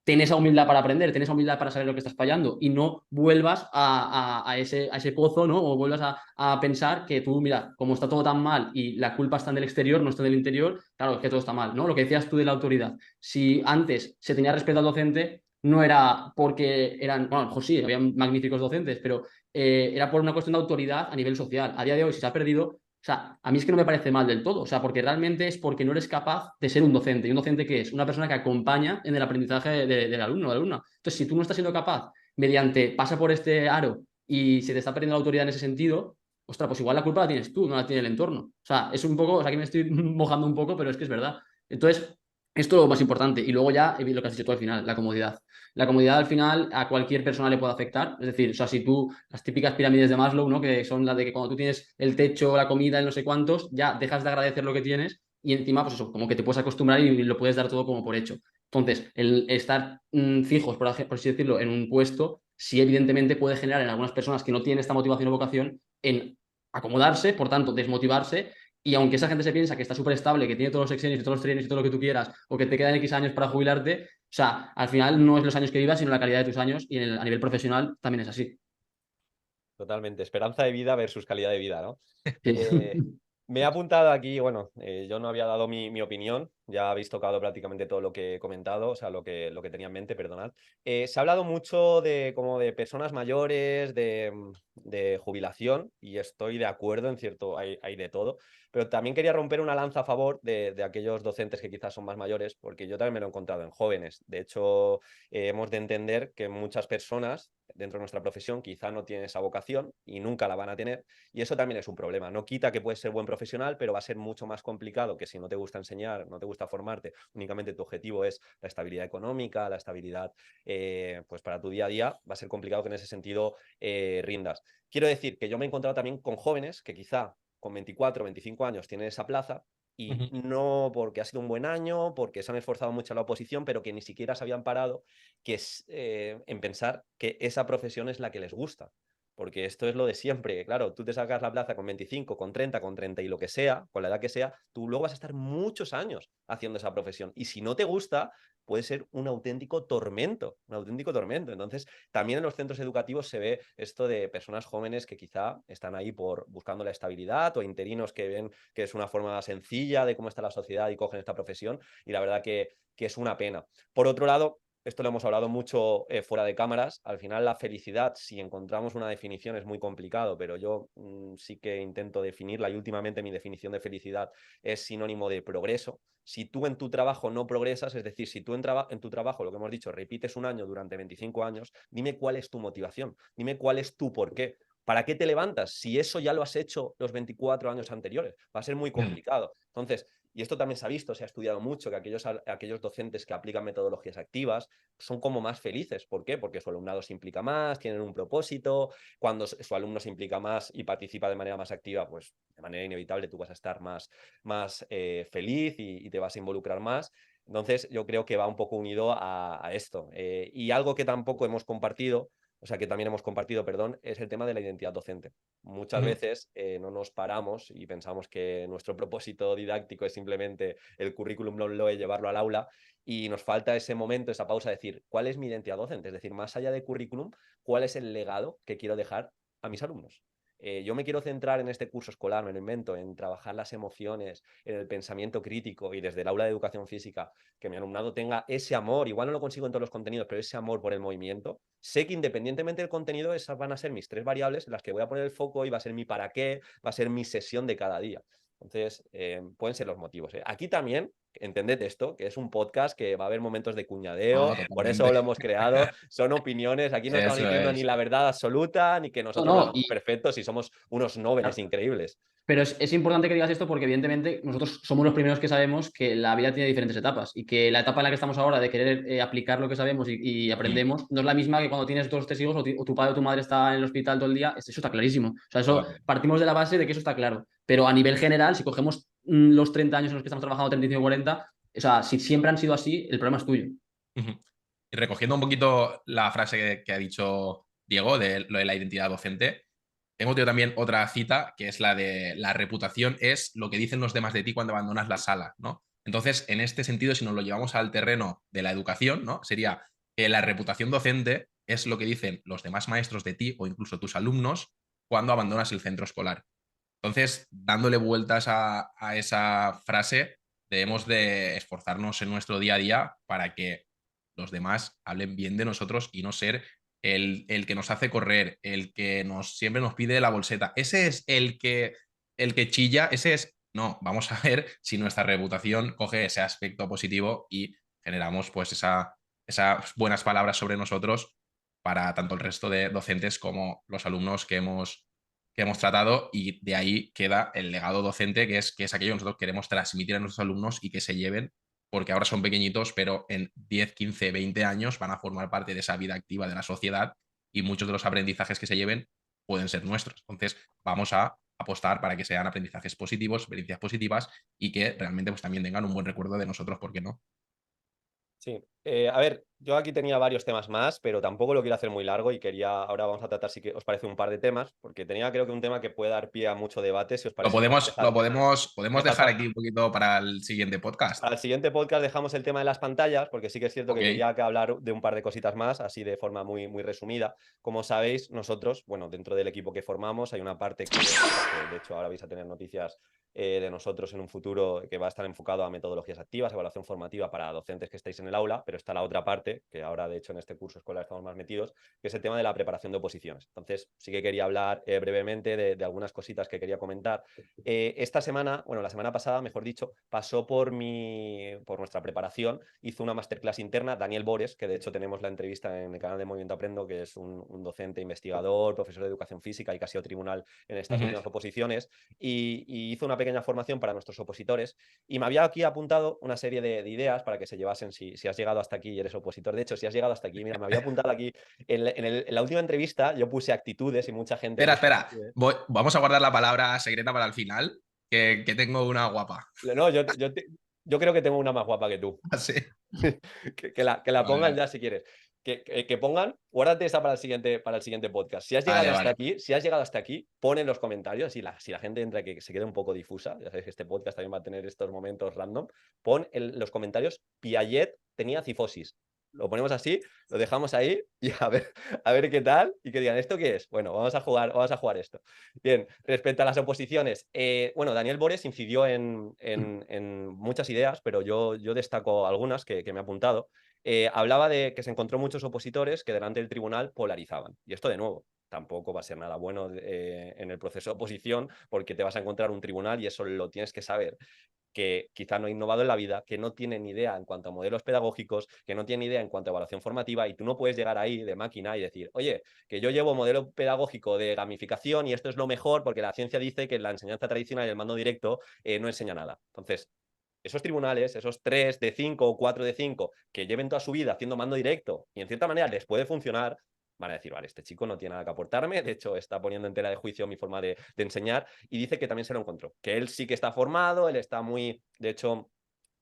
ten esa humildad para aprender, ten esa humildad para saber lo que estás fallando y no vuelvas a ese pozo, ¿no? O vuelvas a pensar que tú, mira, como está todo tan mal y la culpa está en el exterior, no está en el interior, claro, es que todo está mal, ¿no? Lo que decías tú de la autoridad. Si antes se tenía respeto al docente, no era porque eran, bueno, a lo mejor sí, había magníficos docentes, pero era por una cuestión de autoridad a nivel social. A día de hoy, si se ha perdido, o sea, a mí es que no me parece mal del todo, o sea, porque realmente es porque no eres capaz de ser un docente. ¿Y un docente qué es? Una persona que acompaña en el aprendizaje del alumno o de la alumna. Entonces, si tú no estás siendo capaz, pasa por este aro y se te está perdiendo la autoridad en ese sentido, ostras, pues igual la culpa la tienes tú, no la tiene el entorno. O sea, es un poco, o sea, aquí me estoy mojando un poco, pero es que es verdad. Entonces, esto es lo más importante. Y luego ya lo que has dicho tú al final, la comodidad. La comodidad al final a cualquier persona le puede afectar. Es decir, o sea, si tú, las típicas pirámides de Maslow, ¿no? Que son las de que cuando tú tienes el techo, la comida, el no sé cuántos, ya dejas de agradecer lo que tienes y encima, pues eso, como que te puedes acostumbrar y lo puedes dar todo como por hecho. Entonces, el estar fijos, por así decirlo, en un puesto, sí evidentemente puede generar en algunas personas que no tienen esta motivación o vocación en acomodarse, por tanto, desmotivarse y aunque esa gente se piensa que está súper estable, que tiene todos los exenios y todos los trienios y todo lo que tú quieras, o que te quedan X años para jubilarte, o sea, al final no es los años que vivas, sino la calidad de tus años y a nivel profesional también es así. Totalmente. Esperanza de vida versus calidad de vida, ¿no? Sí. Eh, Me he apuntado aquí, bueno, yo no había dado mi opinión, ya habéis tocado prácticamente todo lo que he comentado, o sea, lo que tenía en mente, perdonad. Se ha hablado mucho de como de personas mayores, de jubilación, y estoy de acuerdo en cierto, hay de todo, pero también quería romper una lanza a favor de aquellos docentes que quizás son más mayores, porque yo también me lo he encontrado en jóvenes. De hecho, hemos de entender que muchas personas dentro de nuestra profesión quizá no tienen esa vocación y nunca la van a tener. Y eso también es un problema. No quita que puedes ser buen profesional, pero va a ser mucho más complicado que si no te gusta enseñar, no te gusta formarte, únicamente tu objetivo es la estabilidad económica, la estabilidad pues para tu día a día, va a ser complicado que en ese sentido rindas. Quiero decir que yo me he encontrado también con jóvenes que quizá con 24, 25 años tienen esa plaza y Ujú. no porque ha sido un buen año, porque se han esforzado mucho en la oposición, pero que ni siquiera se habían parado que es, en pensar que esa profesión es la que les gusta. Porque esto es lo de siempre. Claro, tú te sacas la plaza con 25, con 30 y lo que sea, con la edad que sea, tú luego vas a estar muchos años haciendo esa profesión. Y si no te gusta, puede ser un auténtico tormento, un auténtico tormento. Entonces, también en los centros educativos se ve esto de personas jóvenes que quizá están ahí por buscando la estabilidad o interinos que ven que es una forma sencilla de cómo está la sociedad y cogen esta profesión. Y la verdad que es una pena. Por otro lado, esto lo hemos hablado mucho fuera de cámaras, al final la felicidad, si encontramos una definición es muy complicado, pero yo sí que intento definirla y últimamente mi definición de felicidad es sinónimo de progreso. Si tú en tu trabajo no progresas, es decir, si tú en tu trabajo, lo que hemos dicho, repites un año durante 25 años, dime cuál es tu motivación, dime cuál es tu porqué. ¿Para qué te levantas? Si eso ya lo has hecho los 24 años anteriores, va a ser muy complicado. Entonces, y esto también se ha visto, se ha estudiado mucho, que aquellos docentes que aplican metodologías activas son como más felices. ¿Por qué? Porque su alumnado se implica más, tienen un propósito, cuando su alumno se implica más y participa de manera más activa, pues de manera inevitable tú vas a estar más feliz y te vas a involucrar más. Entonces yo creo que va un poco unido a esto. Y algo que tampoco hemos compartido, o sea, que también hemos compartido, perdón, es el tema de la identidad docente. Muchas Ujú. veces no nos paramos y pensamos que nuestro propósito didáctico es simplemente el currículum no llevarlo al aula y nos falta ese momento, esa pausa de decir, ¿cuál es mi identidad docente? Es decir, más allá de currículum, ¿cuál es el legado que quiero dejar a mis alumnos? Yo me quiero centrar en este curso escolar, me lo invento, en trabajar las emociones, en el pensamiento crítico y desde el aula de educación física, que mi alumnado tenga ese amor, igual no lo consigo en todos los contenidos, pero ese amor por el movimiento. Sé que independientemente del contenido, esas van a ser mis tres variables en las que voy a poner el foco y va a ser mi para qué, va a ser mi sesión de cada día. Entonces, pueden ser los motivos. Aquí también, entended esto, que es un podcast que va a haber momentos de cuñadeo, No, por eso lo totalmente. hemos creado, son opiniones, aquí no estamos Eso diciendo ni es. la verdad absoluta, ni que No, nosotros lo no, hagamos perfectos y somos unos nobles increíbles. pero es importante que digas esto porque evidentemente nosotros somos los primeros que sabemos que la vida tiene diferentes etapas y que la etapa en la que estamos ahora de querer aplicar lo que sabemos y Mm. aprendemos no es la misma que cuando tienes dos testigos o tu padre o tu madre está en el hospital todo el día. Eso está clarísimo. O sea, eso Totalmente. partimos de la base de que eso está claro. Pero a nivel general, si cogemos los 30 años en los que estamos trabajando, 35 o 40, o sea, si siempre han sido así, el problema es tuyo. Ujú. Y recogiendo un poquito la frase que ha dicho Diego de lo de la identidad docente, tengo yo también otra cita que es la de la reputación es lo que dicen los demás de ti cuando abandonas la sala, ¿no? Entonces, en este sentido, si nos lo llevamos al terreno de la educación, ¿no? Sería que la reputación docente es lo que dicen los demás maestros de ti o incluso tus alumnos cuando abandonas el centro escolar. Entonces, dándole vueltas a esa frase, debemos de esforzarnos en nuestro día a día para que los demás hablen bien de nosotros y no ser el que nos hace correr, el que siempre nos pide la bolseta. Ese es el que chilla, ese es, no, vamos a ver si nuestra reputación coge ese aspecto positivo y generamos pues esas buenas palabras sobre nosotros para tanto el resto de docentes como los alumnos que hemos tratado y de ahí queda el legado docente, que es aquello que nosotros queremos transmitir a nuestros alumnos y que se lleven, porque ahora son pequeñitos, pero en 10 15 20 años van a formar parte de esa vida activa de la sociedad y muchos de los aprendizajes que se lleven pueden ser nuestros. Entonces, vamos a apostar para que sean aprendizajes positivos, experiencias positivas y que realmente pues, también tengan un buen recuerdo de nosotros, ¿por qué no? Sí, a ver, yo aquí tenía varios temas más, pero tampoco lo quiero hacer muy largo y ahora vamos a tratar, si que os parece, un par de temas, porque tenía creo que un tema que puede dar pie a mucho debate, si os parece, Podemos dejar dejar aquí un poquito para el siguiente podcast. al siguiente podcast dejamos el tema de las pantallas, porque sí que es cierto Ok, que quería hablar de un par de cositas más, así de forma muy resumida. Como sabéis, nosotros, bueno, dentro del equipo que formamos hay una parte que de hecho ahora vais a tener noticias de nosotros en un futuro que va a estar enfocado a metodologías activas, evaluación formativa para docentes que estáis en el aula, pero está la otra parte, que ahora de hecho en este curso escolar estamos más metidos, que es el tema de la preparación de oposiciones. Entonces sí que quería hablar brevemente de algunas cositas que quería comentar. Esta semana, bueno, la semana pasada, mejor dicho, pasó por nuestra preparación, hizo una masterclass interna Daniel Bores, que de hecho tenemos la entrevista en el canal de Movimiento Aprendo, que es un docente investigador, profesor de educación física y que ha sido tribunal en estas últimas oposiciones, y hizo una pequeña formación para nuestros opositores, y me había aquí apuntado una serie de ideas para que se llevasen si has llegado hasta aquí y eres opositor. De hecho, si has llegado hasta aquí, mira, me había apuntado aquí, en la última entrevista yo puse actitudes y mucha gente... Espera. Vamos a guardar la palabra secreta para el final, que tengo una guapa. No, yo creo que tengo una más guapa que tú. ¿Ah, sí? que la pongan ya si quieres. Que pongan, guárdate esa para el siguiente podcast. Si has llegado hasta aquí, pon en los comentarios, si la gente entra que se quede un poco difusa, ya sabéis que este podcast también va a tener estos momentos random, pon en los comentarios, Piaget tenía cifosis. Lo ponemos así, lo dejamos ahí y a ver qué tal y que digan, ¿esto qué es? Bueno, vamos a jugar esto. Bien, respecto a las oposiciones, bueno, Daniel Bores incidió en muchas ideas, pero yo destaco algunas que me he apuntado. Hablaba de que se encontró muchos opositores que delante del tribunal polarizaban. Y esto, de nuevo, tampoco va a ser nada bueno en el proceso de oposición, porque te vas a encontrar un tribunal y eso lo tienes que saber, que quizá no ha innovado en la vida, que no tiene ni idea en cuanto a modelos pedagógicos, que no tiene ni idea en cuanto a evaluación formativa, y tú no puedes llegar ahí de máquina y decir, oye, que yo llevo modelo pedagógico de gamificación y esto es lo mejor porque la ciencia dice que la enseñanza tradicional y el mando directo no enseña nada. Entonces, esos tribunales, esos 3 de 5 o 4 de 5 que lleven toda su vida haciendo mando directo y en cierta manera les puede funcionar, van a decir, vale, este chico no tiene nada que aportarme, de hecho está poniendo en tela de juicio mi forma de enseñar, y dice que también se lo encontró, que él sí que está formado, él está muy, de hecho,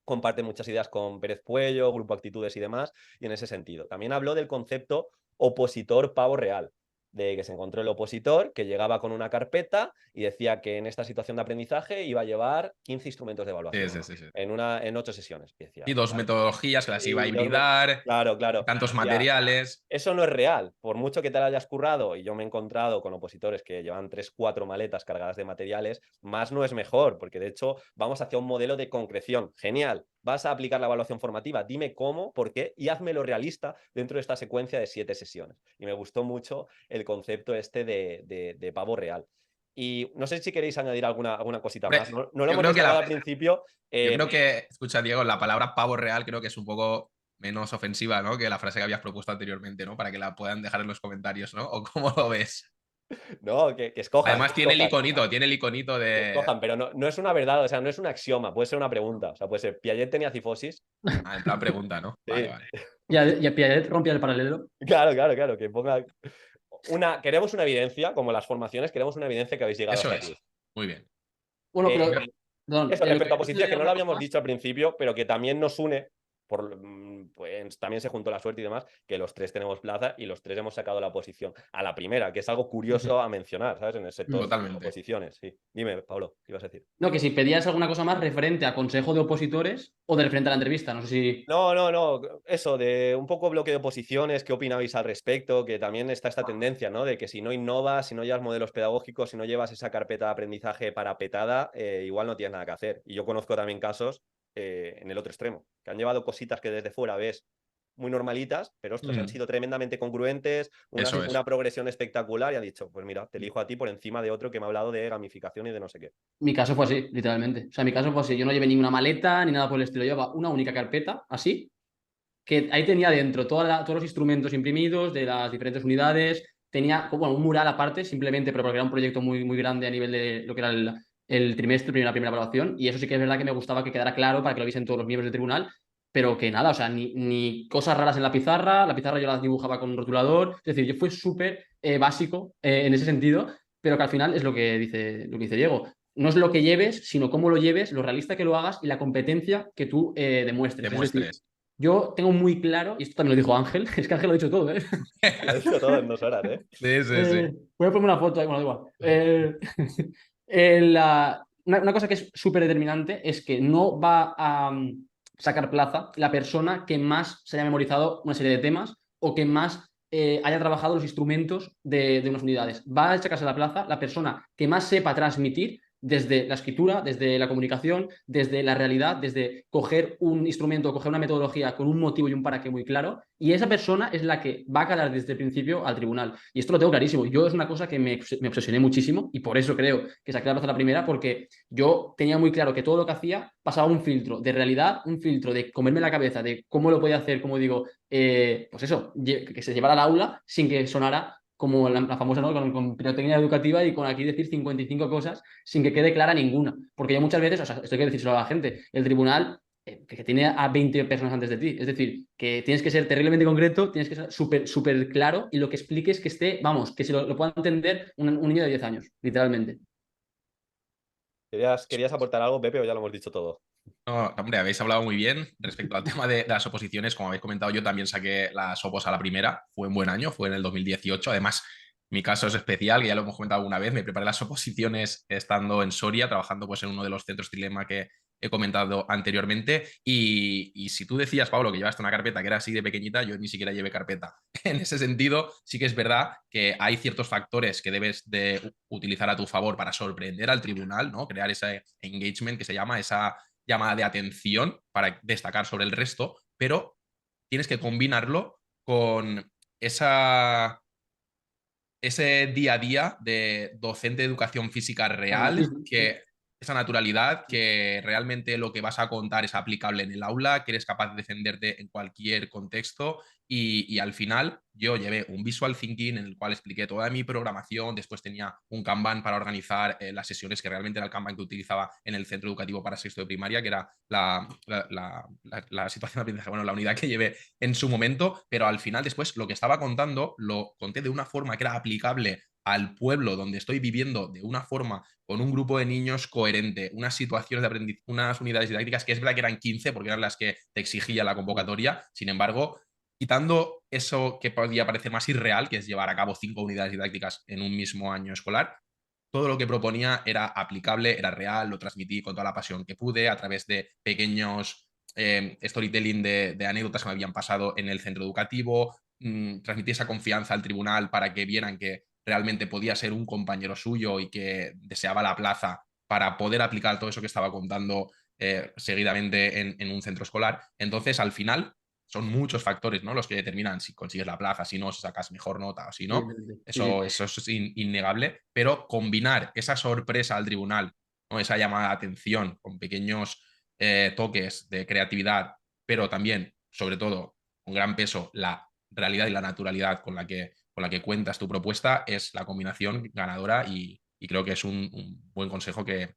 comparte muchas ideas con Pérez Puello, Grupo Actitudes y demás, y en ese sentido. También habló del concepto opositor pavo real, de que se encontró el opositor que llegaba con una carpeta y decía que en esta situación de aprendizaje iba a llevar 15 instrumentos de evaluación Sí. en 8 sesiones. Y, decía, Y dos metodologías que las iba a hibridar, claro. tantos materiales. Eso no es real. Por mucho que te lo hayas currado, y yo me he encontrado con opositores que llevan 3-4 maletas cargadas de materiales, más no es mejor, porque de hecho vamos hacia un modelo de concreción. Genial. Vas a aplicar la evaluación formativa, dime cómo, por qué, y házmelo realista dentro de esta secuencia de 7 sesiones. Y me gustó mucho el concepto este de pavo real. Y no sé si queréis añadir alguna cosita más. No lo hemos destacado al principio. Yo creo que, escucha, Diego, la palabra pavo real creo que es un poco menos ofensiva, ¿no? Que la frase que habías propuesto anteriormente, ¿no? Para que la puedan dejar en los comentarios, ¿no? ¿O cómo lo ves? No, que escojan. Además tiene el iconito Que de... escojan, pero no es una verdad, o sea, no es un axioma, puede ser una pregunta. O sea, puede ser, ¿Piaget tenía cifosis? Ah, en plan pregunta, ¿no? Sí. Vale. Y a Piaget rompía el paralelo. Claro, que ponga... Queremos una evidencia, como las formaciones, queremos una evidencia que habéis llegado Eso hasta es. aquí. Muy bien. Bueno, pero... Perdón, Eso, respecto a lo oposiciones, que no lo habíamos más- dicho al principio, pero que también nos une, pues también se juntó la suerte y demás, que los 3 tenemos plaza y los 3 hemos sacado la oposición a la primera, que es algo curioso a mencionar, ¿sabes? En el sector de oposiciones, sí. Dime, Pablo, ¿qué ibas a decir? No, que si pedías alguna cosa más referente a consejo de opositores o de referente a la entrevista, no sé si... No, eso, de un poco bloque de oposiciones, ¿qué opinabais al respecto? Que también está esta tendencia, ¿no? De que si no innovas, si no llevas modelos pedagógicos, si no llevas esa carpeta de aprendizaje parapetada, igual no tienes nada que hacer. Y yo conozco también casos en el otro extremo, que han llevado cositas que desde fuera ves muy normalitas, pero ostras, han sido tremendamente congruentes, una progresión espectacular, y han dicho, pues mira, te elijo a ti por encima de otro que me ha hablado de gamificación y de no sé qué. Mi caso fue así, literalmente. O sea, mi caso fue así. Yo no llevé ninguna maleta ni nada por el estilo. Yo llevaba una única carpeta, así, que ahí tenía dentro todos los instrumentos imprimidos de las diferentes unidades. Tenía bueno, un mural aparte, simplemente, pero porque era un proyecto muy, muy grande a nivel de lo que era el trimestre, la primera evaluación. Y eso sí que es verdad que me gustaba que quedara claro para que lo viesen todos los miembros del tribunal. Pero que nada, o sea, ni cosas raras en la pizarra yo las dibujaba con un rotulador. Es decir, yo fui súper básico en ese sentido, pero que al final es lo que dice Diego. No es lo que lleves, sino cómo lo lleves, lo realista que lo hagas y la competencia que tú demuestres. Es decir, yo tengo muy claro, y esto también lo dijo Ángel, es que Ángel lo ha dicho todo, ¿eh? Lo ha dicho todo en 2 horas, ¿eh? Sí. Voy a poner una foto, bueno, da igual. Una cosa que es súper determinante es que no va a sacar plaza la persona que más se haya memorizado una serie de temas o que más haya trabajado los instrumentos de unas unidades. Va a sacarse la plaza la persona que más sepa transmitir desde la escritura, desde la comunicación, desde la realidad, desde coger un instrumento, coger una metodología con un motivo y un para qué muy claro, y esa persona es la que va a calar desde el principio al tribunal. Y esto lo tengo clarísimo. Yo es una cosa que me obsesioné muchísimo y por eso creo que saqué la plaza a la primera, porque yo tenía muy claro que todo lo que hacía pasaba un filtro de realidad, un filtro de comerme la cabeza, de cómo lo podía hacer, como digo, pues eso, que se llevara al aula sin que sonara como la famosa, ¿no? Con pirotecnia educativa y con aquí decir 55 cosas sin que quede clara ninguna. Porque yo muchas veces, o sea, esto hay que decírselo a la gente, el tribunal que tiene a 20 personas antes de ti. Es decir, que tienes que ser terriblemente concreto, tienes que ser súper claro y lo que expliques que esté, vamos, que se lo pueda entender un niño de 10 años, literalmente. ¿Querías aportar algo, Pepe, o ya lo hemos dicho todo? No, hombre, habéis hablado muy bien respecto al tema de las oposiciones. Como habéis comentado, yo también saqué las opos a la primera. Fue un buen año, fue en el 2018. Además, mi caso es especial, que ya lo hemos comentado alguna vez. Me preparé las oposiciones estando en Soria, trabajando pues, en uno de los centros Trilema que he comentado anteriormente. Y si tú decías, Pablo, que llevaste una carpeta que era así de pequeñita, yo ni siquiera llevé carpeta. En ese sentido, sí que es verdad que hay ciertos factores que debes de utilizar a tu favor para sorprender al tribunal, ¿no? Crear ese engagement que se llama, esa llamada de atención para destacar sobre el resto, pero tienes que combinarlo con esa, ese día a día de docente de educación física real, Pragmatismo, sí. que esa naturalidad, que realmente lo que vas a contar es aplicable en el aula, que eres capaz de defenderte en cualquier contexto y al final yo llevé un visual thinking en el cual expliqué toda mi programación, después tenía un Kanban para organizar las sesiones, que realmente era el Kanban que utilizaba en el centro educativo para sexto de primaria, que era la situación de aprendizaje, bueno, la unidad que llevé en su momento, pero al final después lo que estaba contando lo conté de una forma que era aplicable al pueblo donde estoy viviendo, de una forma con un grupo de niños coherente, unas situaciones de aprendizaje, unas unidades didácticas que es verdad que eran 15 porque eran las que te exigía la convocatoria, sin embargo, quitando eso que podía parecer más irreal, que es llevar a cabo 5 unidades didácticas en un mismo año escolar, todo lo que proponía era aplicable, era real, lo transmití con toda la pasión que pude a través de pequeños storytelling de anécdotas que me habían pasado en el centro educativo, transmití esa confianza al tribunal para que vieran que realmente podía ser un compañero suyo y que deseaba la plaza para poder aplicar todo eso que estaba contando seguidamente en un centro escolar. Entonces, al final, son muchos factores, ¿no? Los que determinan si consigues la plaza, si no, si sacas mejor nota o si no. Sí, sí. Eso es innegable, pero combinar esa sorpresa al tribunal, ¿no? Esa llamada de atención con pequeños toques de creatividad, pero también, sobre todo, con gran peso, la realidad y la naturalidad con la que cuentas tu propuesta, es la combinación ganadora y creo que es un buen consejo que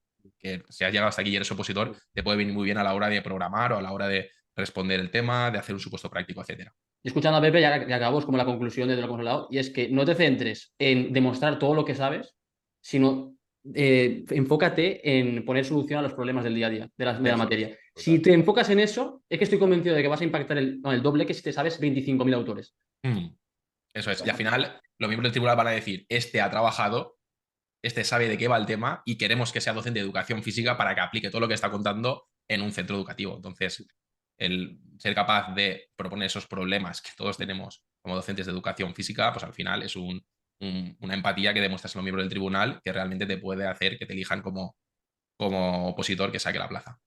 si has llegado hasta aquí y eres opositor, te puede venir muy bien a la hora de programar o a la hora de responder el tema, de hacer un supuesto práctico, etcétera. Y escuchando a Pepe, ya acabamos como la conclusión de lo que hemos hablado, y es que no te centres en demostrar todo lo que sabes, sino enfócate en poner solución a los problemas del día a día, de la Eso es, materia. Si total. te enfocas en eso, es que estoy convencido de que vas a impactar el doble que si te sabes 25.000 autores. Mm, eso es. Y al final, los miembros del tribunal van a decir, este ha trabajado, este sabe de qué va el tema y queremos que sea docente de educación física para que aplique todo lo que está contando en un centro educativo. Entonces, el ser capaz de proponer esos problemas que todos tenemos como docentes de educación física, pues al final es una empatía que demuestras en los miembros del tribunal que realmente te puede hacer que te elijan como opositor que saque la plaza.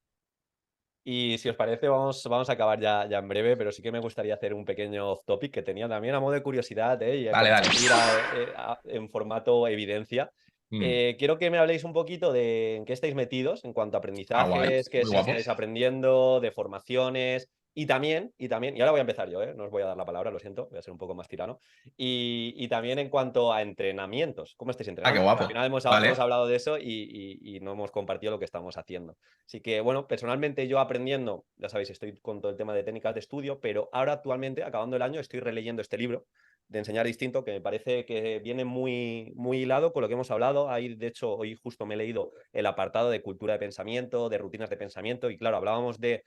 Y si os parece, vamos a acabar ya en breve, pero sí que me gustaría hacer un pequeño off topic que tenía también a modo de curiosidad, y a Dale, dale. compartir en formato evidencia. Mm. Quiero que me habléis un poquito de en qué estáis metidos en cuanto a Ah, guay. aprendizajes, qué Muy guapo. estáis aprendiendo, de formaciones, y ahora voy a empezar yo, no os voy a dar la palabra, lo siento, voy a ser un poco más tirano. Y también en cuanto a entrenamientos, ¿cómo estáis Ah, qué entrenando? Porque al guapo. final hemos Vale. hablado de eso y no hemos compartido lo que estamos haciendo. Así que, bueno, personalmente yo aprendiendo, ya sabéis, estoy con todo el tema de técnicas de estudio, pero ahora actualmente, acabando el año, estoy releyendo este libro de Enseñar Distinto, que me parece que viene muy hilado con lo que hemos hablado. Ahí, de hecho, hoy justo me he leído el apartado de cultura de pensamiento, de rutinas de pensamiento, y claro, hablábamos de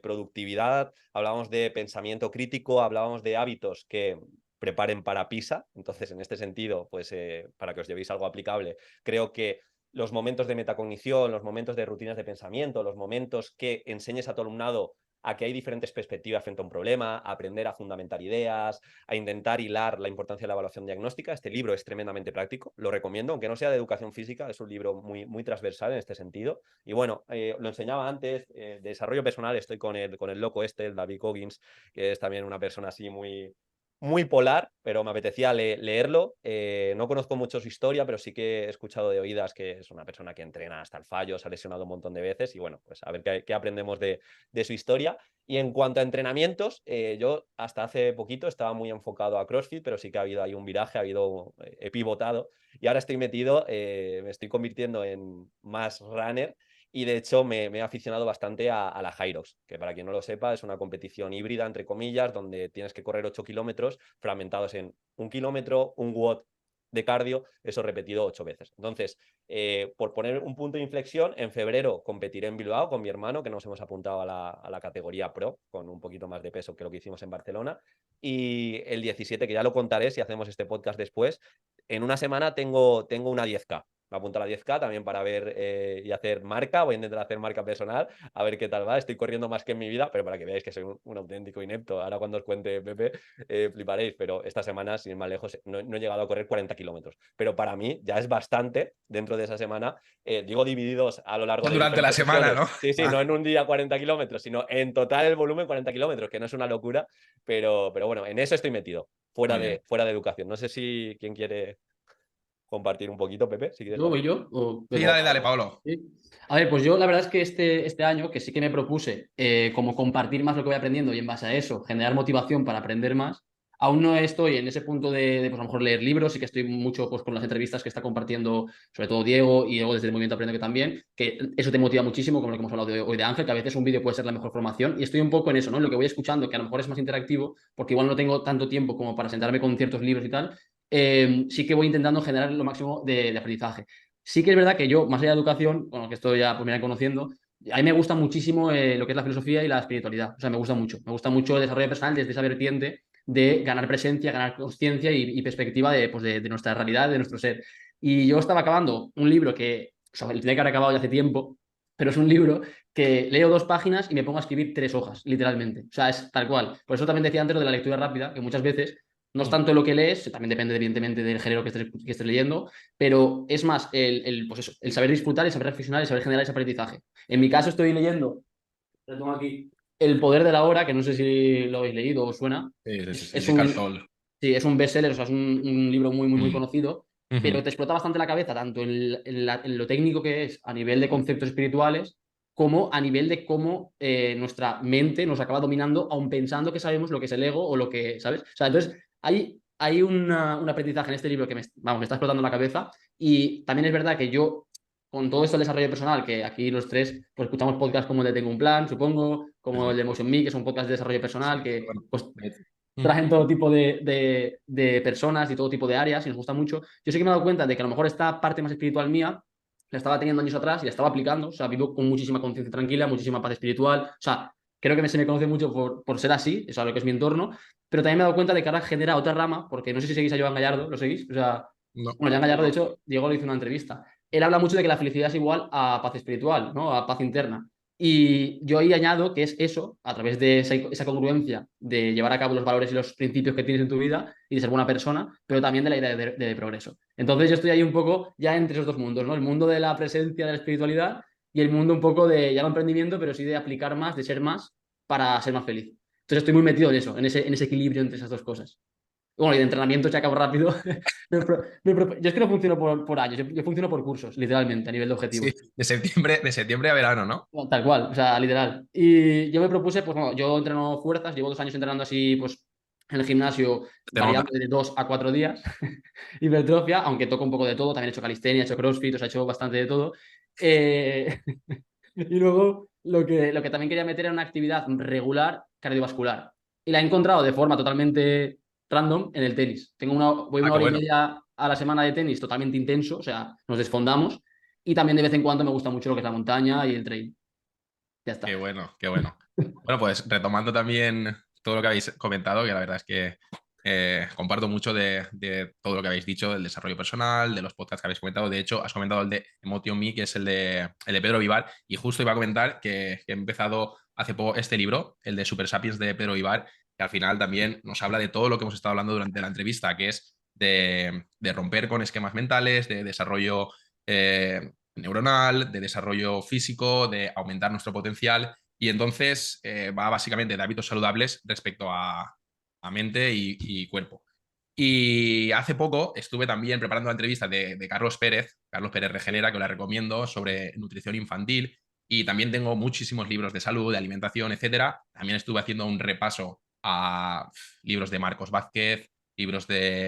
productividad, hablábamos de pensamiento crítico, hablábamos de hábitos que preparen para PISA. Entonces, en este sentido, pues para que os llevéis algo aplicable, creo que los momentos de metacognición, los momentos de rutinas de pensamiento, los momentos que enseñes a tu alumnado a que hay diferentes perspectivas frente a un problema, a aprender a fundamentar ideas, a intentar hilar la importancia de la evaluación diagnóstica. Este libro es tremendamente práctico, lo recomiendo, aunque no sea de educación física, es un libro muy transversal en este sentido. Y bueno, lo enseñaba antes, desarrollo personal, estoy con el loco este, el David Goggins, que es también una persona así muy polar, pero me apetecía leerlo. No conozco mucho su historia, pero sí que he escuchado de oídas que es una persona que entrena hasta el fallo, se ha lesionado un montón de veces y bueno, pues a ver qué aprendemos de su historia. Y en cuanto a entrenamientos, yo hasta hace poquito estaba muy enfocado a CrossFit, pero sí que ha habido ahí un viraje, he pivotado y ahora estoy metido, me estoy convirtiendo en más runner. Y de hecho me he aficionado bastante a la Hyrox, que para quien no lo sepa es una competición híbrida, entre comillas, donde tienes que correr 8 kilómetros fragmentados en 1 kilómetro, un WOD de cardio, eso repetido 8 veces. Entonces, por poner un punto de inflexión, en febrero competiré en Bilbao con mi hermano, que nos hemos apuntado a la categoría Pro, con un poquito más de peso que lo que hicimos en Barcelona. Y el 17, que ya lo contaré si hacemos este podcast después, en una semana tengo una 10K. Me apunto a la 10K también para ver y hacer marca. Voy a intentar hacer marca personal, a ver qué tal va. Estoy corriendo más que en mi vida, pero para que veáis que soy un auténtico inepto. Ahora cuando os cuente Pepe, fliparéis, pero esta semana, sin ir más lejos, no he llegado a correr 40 kilómetros. Pero para mí ya es bastante dentro de esa semana. Digo divididos a lo largo de Durante la semana, ¿no? Sí, no en un día 40 kilómetros, sino en total el volumen 40 kilómetros, que no es una locura, pero bueno, en eso estoy metido, fuera de educación. No sé si quién quiere compartir un poquito, Pepe, si quieres. ¿Yo voy yo? ¿O Sí, Pepe? dale, Pablo. Sí. A ver, pues yo la verdad es que este año, que sí que me propuse como compartir más lo que voy aprendiendo y en base a eso generar motivación para aprender más, aún no estoy en ese punto pues a lo mejor leer libros, sí que estoy mucho pues, con las entrevistas que está compartiendo sobre todo Diego y luego desde el Movimiento Aprende que también, que eso te motiva muchísimo, como lo que hemos hablado hoy de Ángel, que a veces un vídeo puede ser la mejor formación y estoy un poco en eso, ¿no? En lo que voy escuchando, que a lo mejor es más interactivo, porque igual no tengo tanto tiempo como para sentarme con ciertos libros y tal, sí que voy intentando generar lo máximo de aprendizaje. Sí que es verdad que yo, más allá de educación, bueno, que esto ya pues, me irán conociendo, a mí me gusta muchísimo lo que es la filosofía y la espiritualidad. O sea, me gusta mucho. Me gusta mucho el desarrollo personal desde esa vertiente de ganar presencia, ganar conciencia y perspectiva pues de nuestra realidad, de nuestro ser. Y yo estaba acabando un libro que, o sea, lo tenía que haber acabado ya hace tiempo, pero es un libro que leo 2 páginas y me pongo a escribir 3 hojas, literalmente. O sea, es tal cual. Por eso también decía antes lo de la lectura rápida, que muchas veces no es tanto lo que lees, también depende evidentemente del género que estés leyendo, pero es más pues eso, el saber disfrutar, el saber reflexionar, el saber generar ese aprendizaje. En mi caso estoy leyendo, lo tengo aquí, El poder de la hora, que no sé si lo habéis leído o os suena. Sí, Es de un, Cartol. sí, es un bestseller, o sea, es un libro muy Mm. conocido, pero te explota bastante la cabeza, tanto en lo técnico que es a nivel de conceptos espirituales, como a nivel de cómo nuestra mente nos acaba dominando, aun pensando que sabemos lo que es el ego o lo que, ¿sabes? O sea, entonces hay un aprendizaje en este libro que me está explotando la cabeza y también es verdad que yo, con todo esto del desarrollo personal, que aquí los tres pues, escuchamos podcasts como el de Tengo un Plan, supongo, como el de Emotion Me, que son podcasts de desarrollo personal, que Bueno, pues traen todo tipo de personas y todo tipo de áreas y nos gusta mucho. Yo sí que me he dado cuenta de que a lo mejor esta parte más espiritual mía la estaba teniendo años atrás y la estaba aplicando. O sea, vivo con muchísima conciencia tranquila, muchísima paz espiritual. O sea, creo que se me conoce mucho por ser así, eso es lo que es mi entorno. Pero también me he dado cuenta de que ahora genera otra rama, porque no sé si seguís a Joan Gallardo, ¿lo seguís? O sea, no. bueno, Joan Gallardo, de hecho, Diego le hizo una entrevista. Él habla mucho de que la felicidad es igual a paz espiritual, ¿no? A paz interna. Y yo ahí añado que es eso, a través de esa congruencia de llevar a cabo los valores y los principios que tienes en tu vida y de ser buena persona, pero también de la idea de progreso. Entonces yo estoy ahí un poco ya entre esos dos mundos, ¿no? El mundo de la presencia de la espiritualidad y el mundo un poco de, ya no emprendimiento, pero sí de aplicar más, de ser más para ser más feliz. Entonces estoy muy metido en eso, en ese equilibrio entre esas dos cosas. Bueno, y de entrenamiento se acabo rápido. Yo es que no funciono por años, yo funciono por cursos, literalmente, a nivel de Sí, objetivos. de septiembre a verano, ¿no? No, tal cual, o sea, literal. Y yo me propuse, pues bueno, yo entreno fuerzas, llevo 2 años entrenando así, pues en el gimnasio, Te nota. variando de 2 a 4 días, hipertrofia, aunque toco un poco de todo, también he hecho calistenia, he hecho crossfit, o sea, he hecho bastante de todo. Eh, y luego lo que también quería meter era una actividad regular cardiovascular. Y la he encontrado de forma totalmente random en el tenis. Voy Ah, una qué hora y bueno. media a la semana de tenis totalmente intenso, o sea, nos desfondamos. Y también de vez en cuando me gusta mucho lo que es la montaña y el trail. Ya Qué está. bueno, qué bueno. Bueno, pues retomando también todo lo que habéis comentado, que la verdad es que Comparto mucho de todo lo que habéis dicho, del desarrollo personal, de los podcasts que habéis comentado. De hecho, has comentado el de Emotion Me, que es el de Pedro Vivar, y justo iba a comentar que he empezado hace poco este libro, el de Super Sapiens de Pedro Vivar, que al final también nos habla de todo lo que hemos estado hablando durante la entrevista, que es de romper con esquemas mentales, de desarrollo neuronal, de desarrollo físico, de aumentar nuestro potencial. Y entonces va básicamente de hábitos saludables respecto a mente y cuerpo. Y hace poco estuve también preparando la entrevista de Carlos Pérez Regenera, que os la recomiendo, sobre nutrición infantil. Y también tengo muchísimos libros de salud, de alimentación, etcétera. También estuve haciendo un repaso a libros de Marcos Vázquez, libros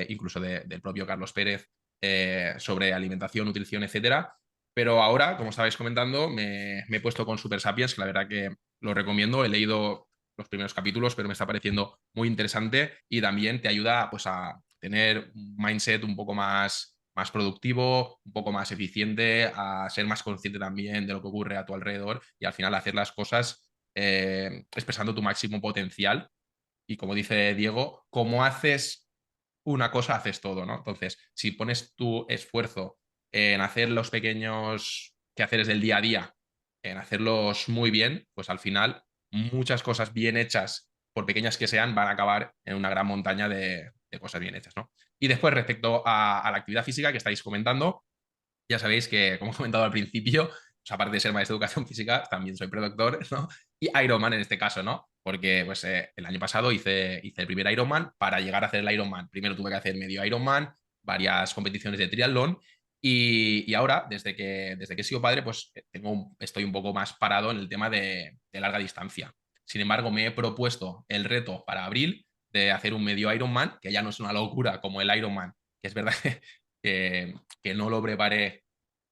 incluso del propio Carlos Pérez, sobre alimentación, nutrición, etcétera. Pero ahora, como estabais comentando, me he puesto con Super Sapiens, que la verdad que lo recomiendo. He leído los primeros capítulos, pero me está pareciendo muy interesante y también te ayuda pues, a tener un mindset un poco más productivo, un poco más eficiente, a ser más consciente también de lo que ocurre a tu alrededor y al final hacer las cosas expresando tu máximo potencial. Y como dice Diego, como haces una cosa, haces todo, ¿no? Entonces, si pones tu esfuerzo en hacer los pequeños quehaceres del día a día, en hacerlos muy bien, pues al final muchas cosas bien hechas, por pequeñas que sean, van a acabar en una gran montaña de cosas bien hechas, ¿no? Y después, respecto a la actividad física que estáis comentando, ya sabéis que, como he comentado al principio, pues aparte de ser maestro de educación física, también soy productor, ¿no? Y Ironman en este caso, ¿no? Porque pues, el año pasado hice el primer Ironman. Para llegar a hacer el Ironman, primero tuve que hacer medio Ironman, varias competiciones de triatlón. Y ahora, desde que he sido padre, pues estoy un poco más parado en el tema de larga distancia. Sin embargo, me he propuesto el reto para abril de hacer un medio Ironman, que ya no es una locura como el Ironman, que es verdad que no lo preparé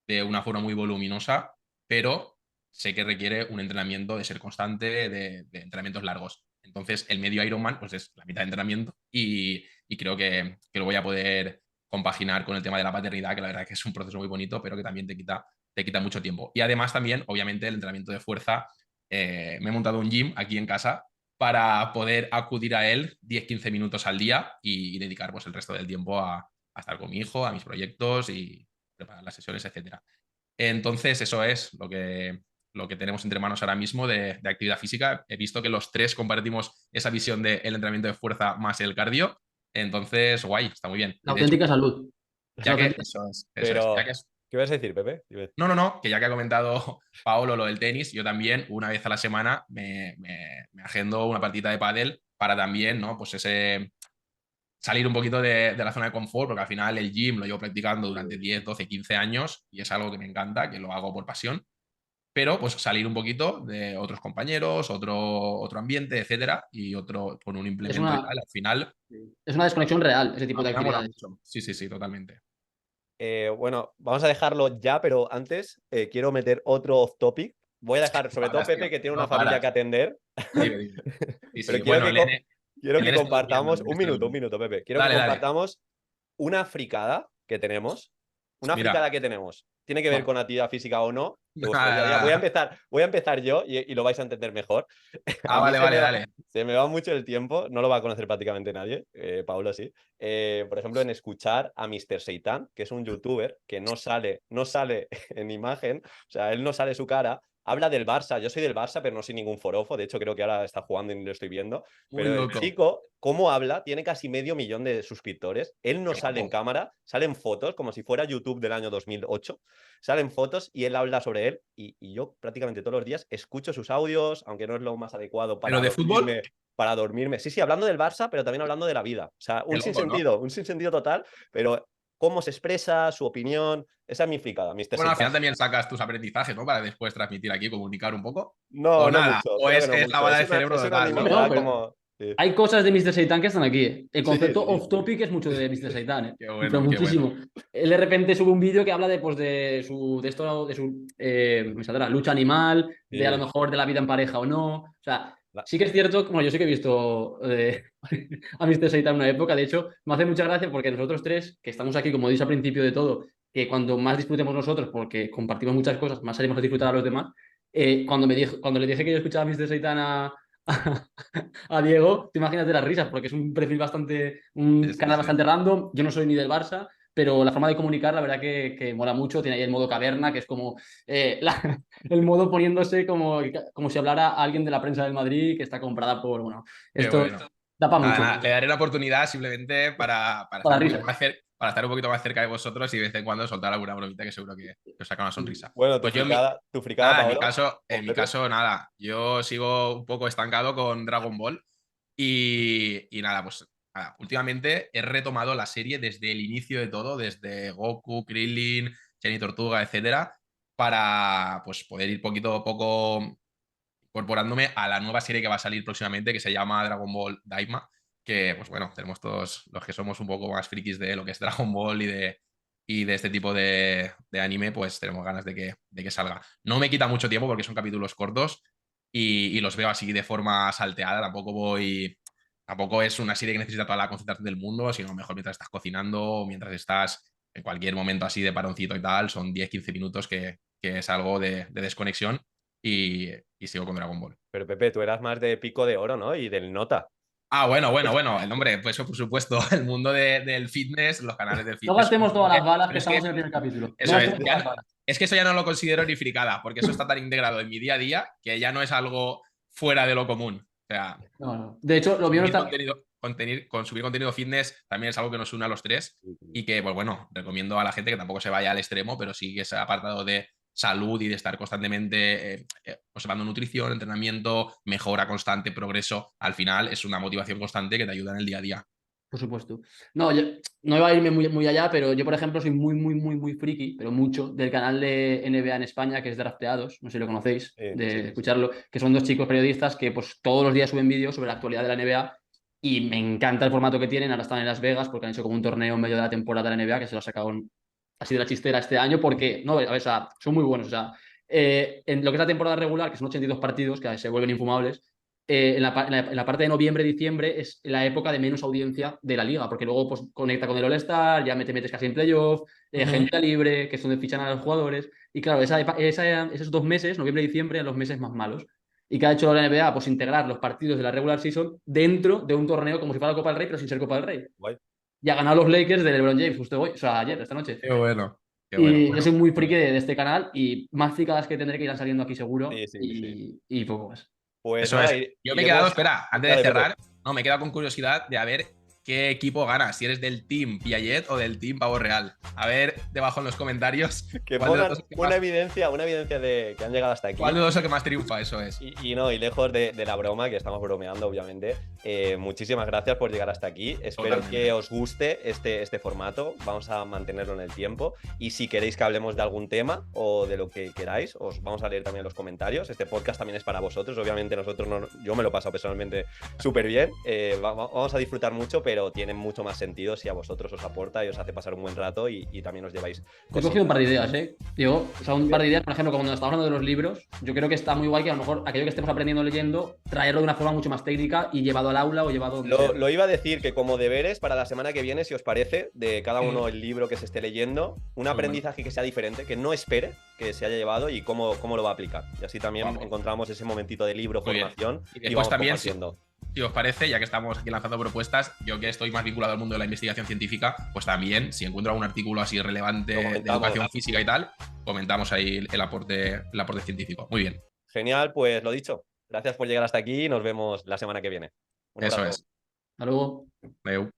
de una forma muy voluminosa, pero sé que requiere un entrenamiento de ser constante, de entrenamientos largos. Entonces, el medio Ironman pues es la mitad de entrenamiento y creo que lo voy a poder compaginar con el tema de la paternidad, que la verdad que es un proceso muy bonito, pero que también te quita mucho tiempo. Y además también, obviamente, el entrenamiento de fuerza. Me he montado un gym aquí en casa para poder acudir a él 10-15 minutos al día y dedicar pues, el resto del tiempo a estar con mi hijo, a mis proyectos y preparar las sesiones, etcétera. Entonces, eso es lo que tenemos entre manos ahora mismo de actividad física. He visto que los tres compartimos esa visión del entrenamiento de fuerza más el cardio. Entonces, guay, está muy bien. La Y de hecho, auténtica salud. Es la ya que auténtica. eso es, ya Pero, que es, ¿qué vas a decir, Pepe? Dime. no, que ya que ha comentado Paolo lo del tenis, yo también una vez a la semana me agendo una partida de pádel para también, ¿no? Pues salir un poquito de la zona de confort, porque al final el gym lo llevo practicando durante 10, 12, 15 años y es algo que me encanta, que lo hago por pasión, pero pues salir un poquito de otros compañeros, otro ambiente, etcétera, y otro con un Es implemento y una, tal, es una desconexión real, ese tipo a de mí me mola actividades. mucho. Sí, sí, sí, totalmente. Bueno, vamos a dejarlo ya, pero antes quiero meter otro off topic. Voy a dejar, sobre todo Paras, tío, Pepe, que tiene una no familia que paras. atender, Dime, dime. Sí, sí, pero quiero bueno, que, quiero el que nene está durmiendo, el compartamos, nene está un durmiendo. minuto, Pepe, quiero que Dale, dale. compartamos una fricada que tenemos. Una fricada Mira. que tenemos. Tiene que ver Va. con actividad física o no, de vuestro día a día. Voy a empezar yo y lo vais a entender mejor. A mí Vale, vale, dale. se me va mucho el tiempo, no lo va a conocer prácticamente nadie, Paulo sí. Por ejemplo, en escuchar a Mr. Seitan, que es un youtuber que no sale en imagen, o sea, él no sale su cara. Habla del Barça, yo soy del Barça, pero no soy ningún forofo, de hecho creo que ahora está jugando y lo estoy viendo, Muy pero el loco. chico, ¿cómo habla? Tiene casi 500.000 de suscriptores, él no Qué sale en guapo. cámara, salen fotos, como si fuera YouTube del año 2008, salen fotos y él habla sobre él y yo prácticamente todos los días escucho sus audios, aunque no es lo más adecuado ¿Pero para de fútbol? dormirme, para dormirme. Sí, sí, hablando del Barça, pero también hablando de la vida. O sea, Qué loco, ¿no? un sinsentido total, pero cómo se expresa, su opinión, esa es mi fricada, Mr. Bueno, al Seitan. final también sacas tus aprendizajes, ¿no? Para después transmitir aquí, comunicar un poco. No, O no nada, mucho, o creo que es, no es mucho. lavada Es de una, cerebro es una total, No, ¿no? no, nimiedad pero como... Sí, hay cosas de Mr. Seitan que están aquí. El sí, concepto sí. off topic es mucho de Mr. Seitan, ¿eh? Qué Pero bueno, qué bueno. muchísimo. Él de repente sube un vídeo que habla de, pues, me saldrá, lucha animal, de a lo Sí. mejor de la vida en pareja o no. O sea, La- sí que es cierto, bueno, yo sí que he visto a Mr. Seitan en una época, de hecho, me hace mucha gracia porque nosotros tres, que estamos aquí, como dicho al principio de todo, que cuando más disfrutemos nosotros, porque compartimos muchas cosas, más haremos a disfrutar a los demás. Cuando le dije que yo escuchaba a Mr. Seitan a Diego, te imaginas de las risas, porque es un perfil un Sí, canal sí. bastante random. Yo no soy ni del Barça, pero la forma de comunicar, la verdad que mola mucho. Tiene ahí el modo caverna, que es como el modo poniéndose como si hablara alguien de la prensa del Madrid que está comprada por, bueno, Qué esto bueno. da para Nada, mucho, nada, le daré la oportunidad simplemente para para estar un las poquito risas. más para estar un poquito más cerca de vosotros y de vez en cuando soltar alguna bromita que seguro que os saca una sonrisa. Bueno, Pues tu fricada, nada, Paolo. en ¿O mi Pepe? caso, nada. Yo sigo un poco estancado con Dragon Ball y nada, pues nada, últimamente he retomado la serie desde el inicio de todo, desde Goku, Krillin, Jenny Tortuga, etcétera, para pues poder ir poquito a poco incorporándome a la nueva serie que va a salir próximamente, que se llama Dragon Ball Daima, que pues bueno, tenemos todos los que somos un poco más frikis de lo que es Dragon Ball y de este tipo de anime, pues tenemos ganas de que salga. No me quita mucho tiempo porque son capítulos cortos y los veo así de forma salteada, tampoco es una serie que necesita toda la concentración del mundo, sino mejor mientras estás cocinando o mientras estás en cualquier momento así de paroncito y tal, son 10-15 minutos que es algo de desconexión y sigo con Dragon Ball. Pero Pepe, tú eras más de Pico de Oro, ¿no? Y del Nota. Ah, bueno, el nombre, pues eso por supuesto, el mundo del fitness, los canales del No fitness. gastemos todas las balas que Pero es estamos que, en el primer capítulo. No eso es, gastemos todas las balas. es que eso ya no lo considero ni fricada, porque eso está tan integrado en mi día a día que ya no es algo fuera de lo común. O sea, No, no. De hecho, lo mío no subir está. consumir contenido fitness también es algo que nos une a los tres y que, pues bueno, recomiendo a la gente que tampoco se vaya al extremo, pero sí que ese apartado de salud y de estar constantemente observando nutrición, entrenamiento, mejora constante, progreso, al final es una motivación constante que te ayuda en el día a día. Por supuesto. No, yo no iba a irme muy allá, pero yo, por ejemplo, soy muy friki, pero mucho, del canal de NBA en España, que es Drafteados, no sé si lo conocéis, Sí, sí, de sí, sí. escucharlo, que son dos chicos periodistas que pues todos los días suben vídeos sobre la actualidad de la NBA y me encanta el formato que tienen. Ahora están en Las Vegas porque han hecho como un torneo en medio de la temporada de la NBA que se lo sacaron así de la chistera este año porque, no, a ver, o sea, son muy buenos. O sea, en lo que es la temporada regular, que son 82 partidos, que se vuelven infumables, en la parte de noviembre-diciembre es la época de menos audiencia de la liga, porque luego pues, conecta con el All-Star, ya te metes casi en playoff, Ujú. gente libre, que es donde fichan a los jugadores. Y claro, esos 2 meses, noviembre y diciembre, eran los meses más malos. ¿Y qué ha hecho la NBA? Pues integrar los partidos de la regular season dentro de un torneo como si fuera la Copa del Rey, pero sin ser Copa del Rey. Guay. Y ha ganado los Lakers de LeBron James justo hoy, o sea, ayer, esta noche. Qué bueno, qué bueno. Y yo Bueno, soy muy friki de este canal y más fricadas que tendré que irán saliendo aquí seguro Sí, sí, sí. y poco más. Pues eso nada, es. Yo me he quedado, iremos. espera, antes de Dale, Pepe. cerrar, no, me he quedado con curiosidad de a ver qué equipo gana, si eres del Team Piaget o del Team Pavo Real. A ver debajo en los comentarios Que cuál de los pongan dos es el que más, una evidencia de que han llegado hasta aquí. cuál de los es el que más triunfa, eso es. Y no, y lejos de la broma, que estamos bromeando, obviamente, muchísimas gracias por llegar hasta aquí. Espero Totalmente. que os guste este formato. Vamos a mantenerlo en el tiempo. Y si queréis que hablemos de algún tema o de lo que queráis, os vamos a leer también en los comentarios. Este podcast también es para vosotros. Obviamente, yo me lo he pasado personalmente súper bien. Vamos a disfrutar mucho, pero tiene mucho más sentido si a vosotros os aporta y os hace pasar un buen rato y también os lleváis He cogido un par de ideas, ¿eh? Digo, o sea, un par de ideas, por ejemplo, cuando estamos hablando de los libros, yo creo que está muy guay que a lo mejor aquello que estemos aprendiendo leyendo, traerlo de una forma mucho más técnica y llevado al aula o llevado donde sea. Lo iba a decir que como deberes para la semana que viene, si os parece, de cada uno el libro que se esté leyendo, un aprendizaje que sea diferente, que no espere que se haya llevado y cómo lo va a aplicar. Y así también Vamos. encontramos ese momentito de libro, Muy bien. formación Y y después vamos también, compartiendo. si os parece, ya que estamos aquí lanzando propuestas, yo que estoy más vinculado al mundo de la investigación científica, pues también, si encuentro algún artículo así relevante Lo de comentamos. educación física y tal, comentamos ahí el aporte científico. Muy bien, Genial, pues lo dicho. Gracias por llegar hasta aquí y nos vemos la semana que viene. Un eso abrazo. es. Hasta luego. Adeu.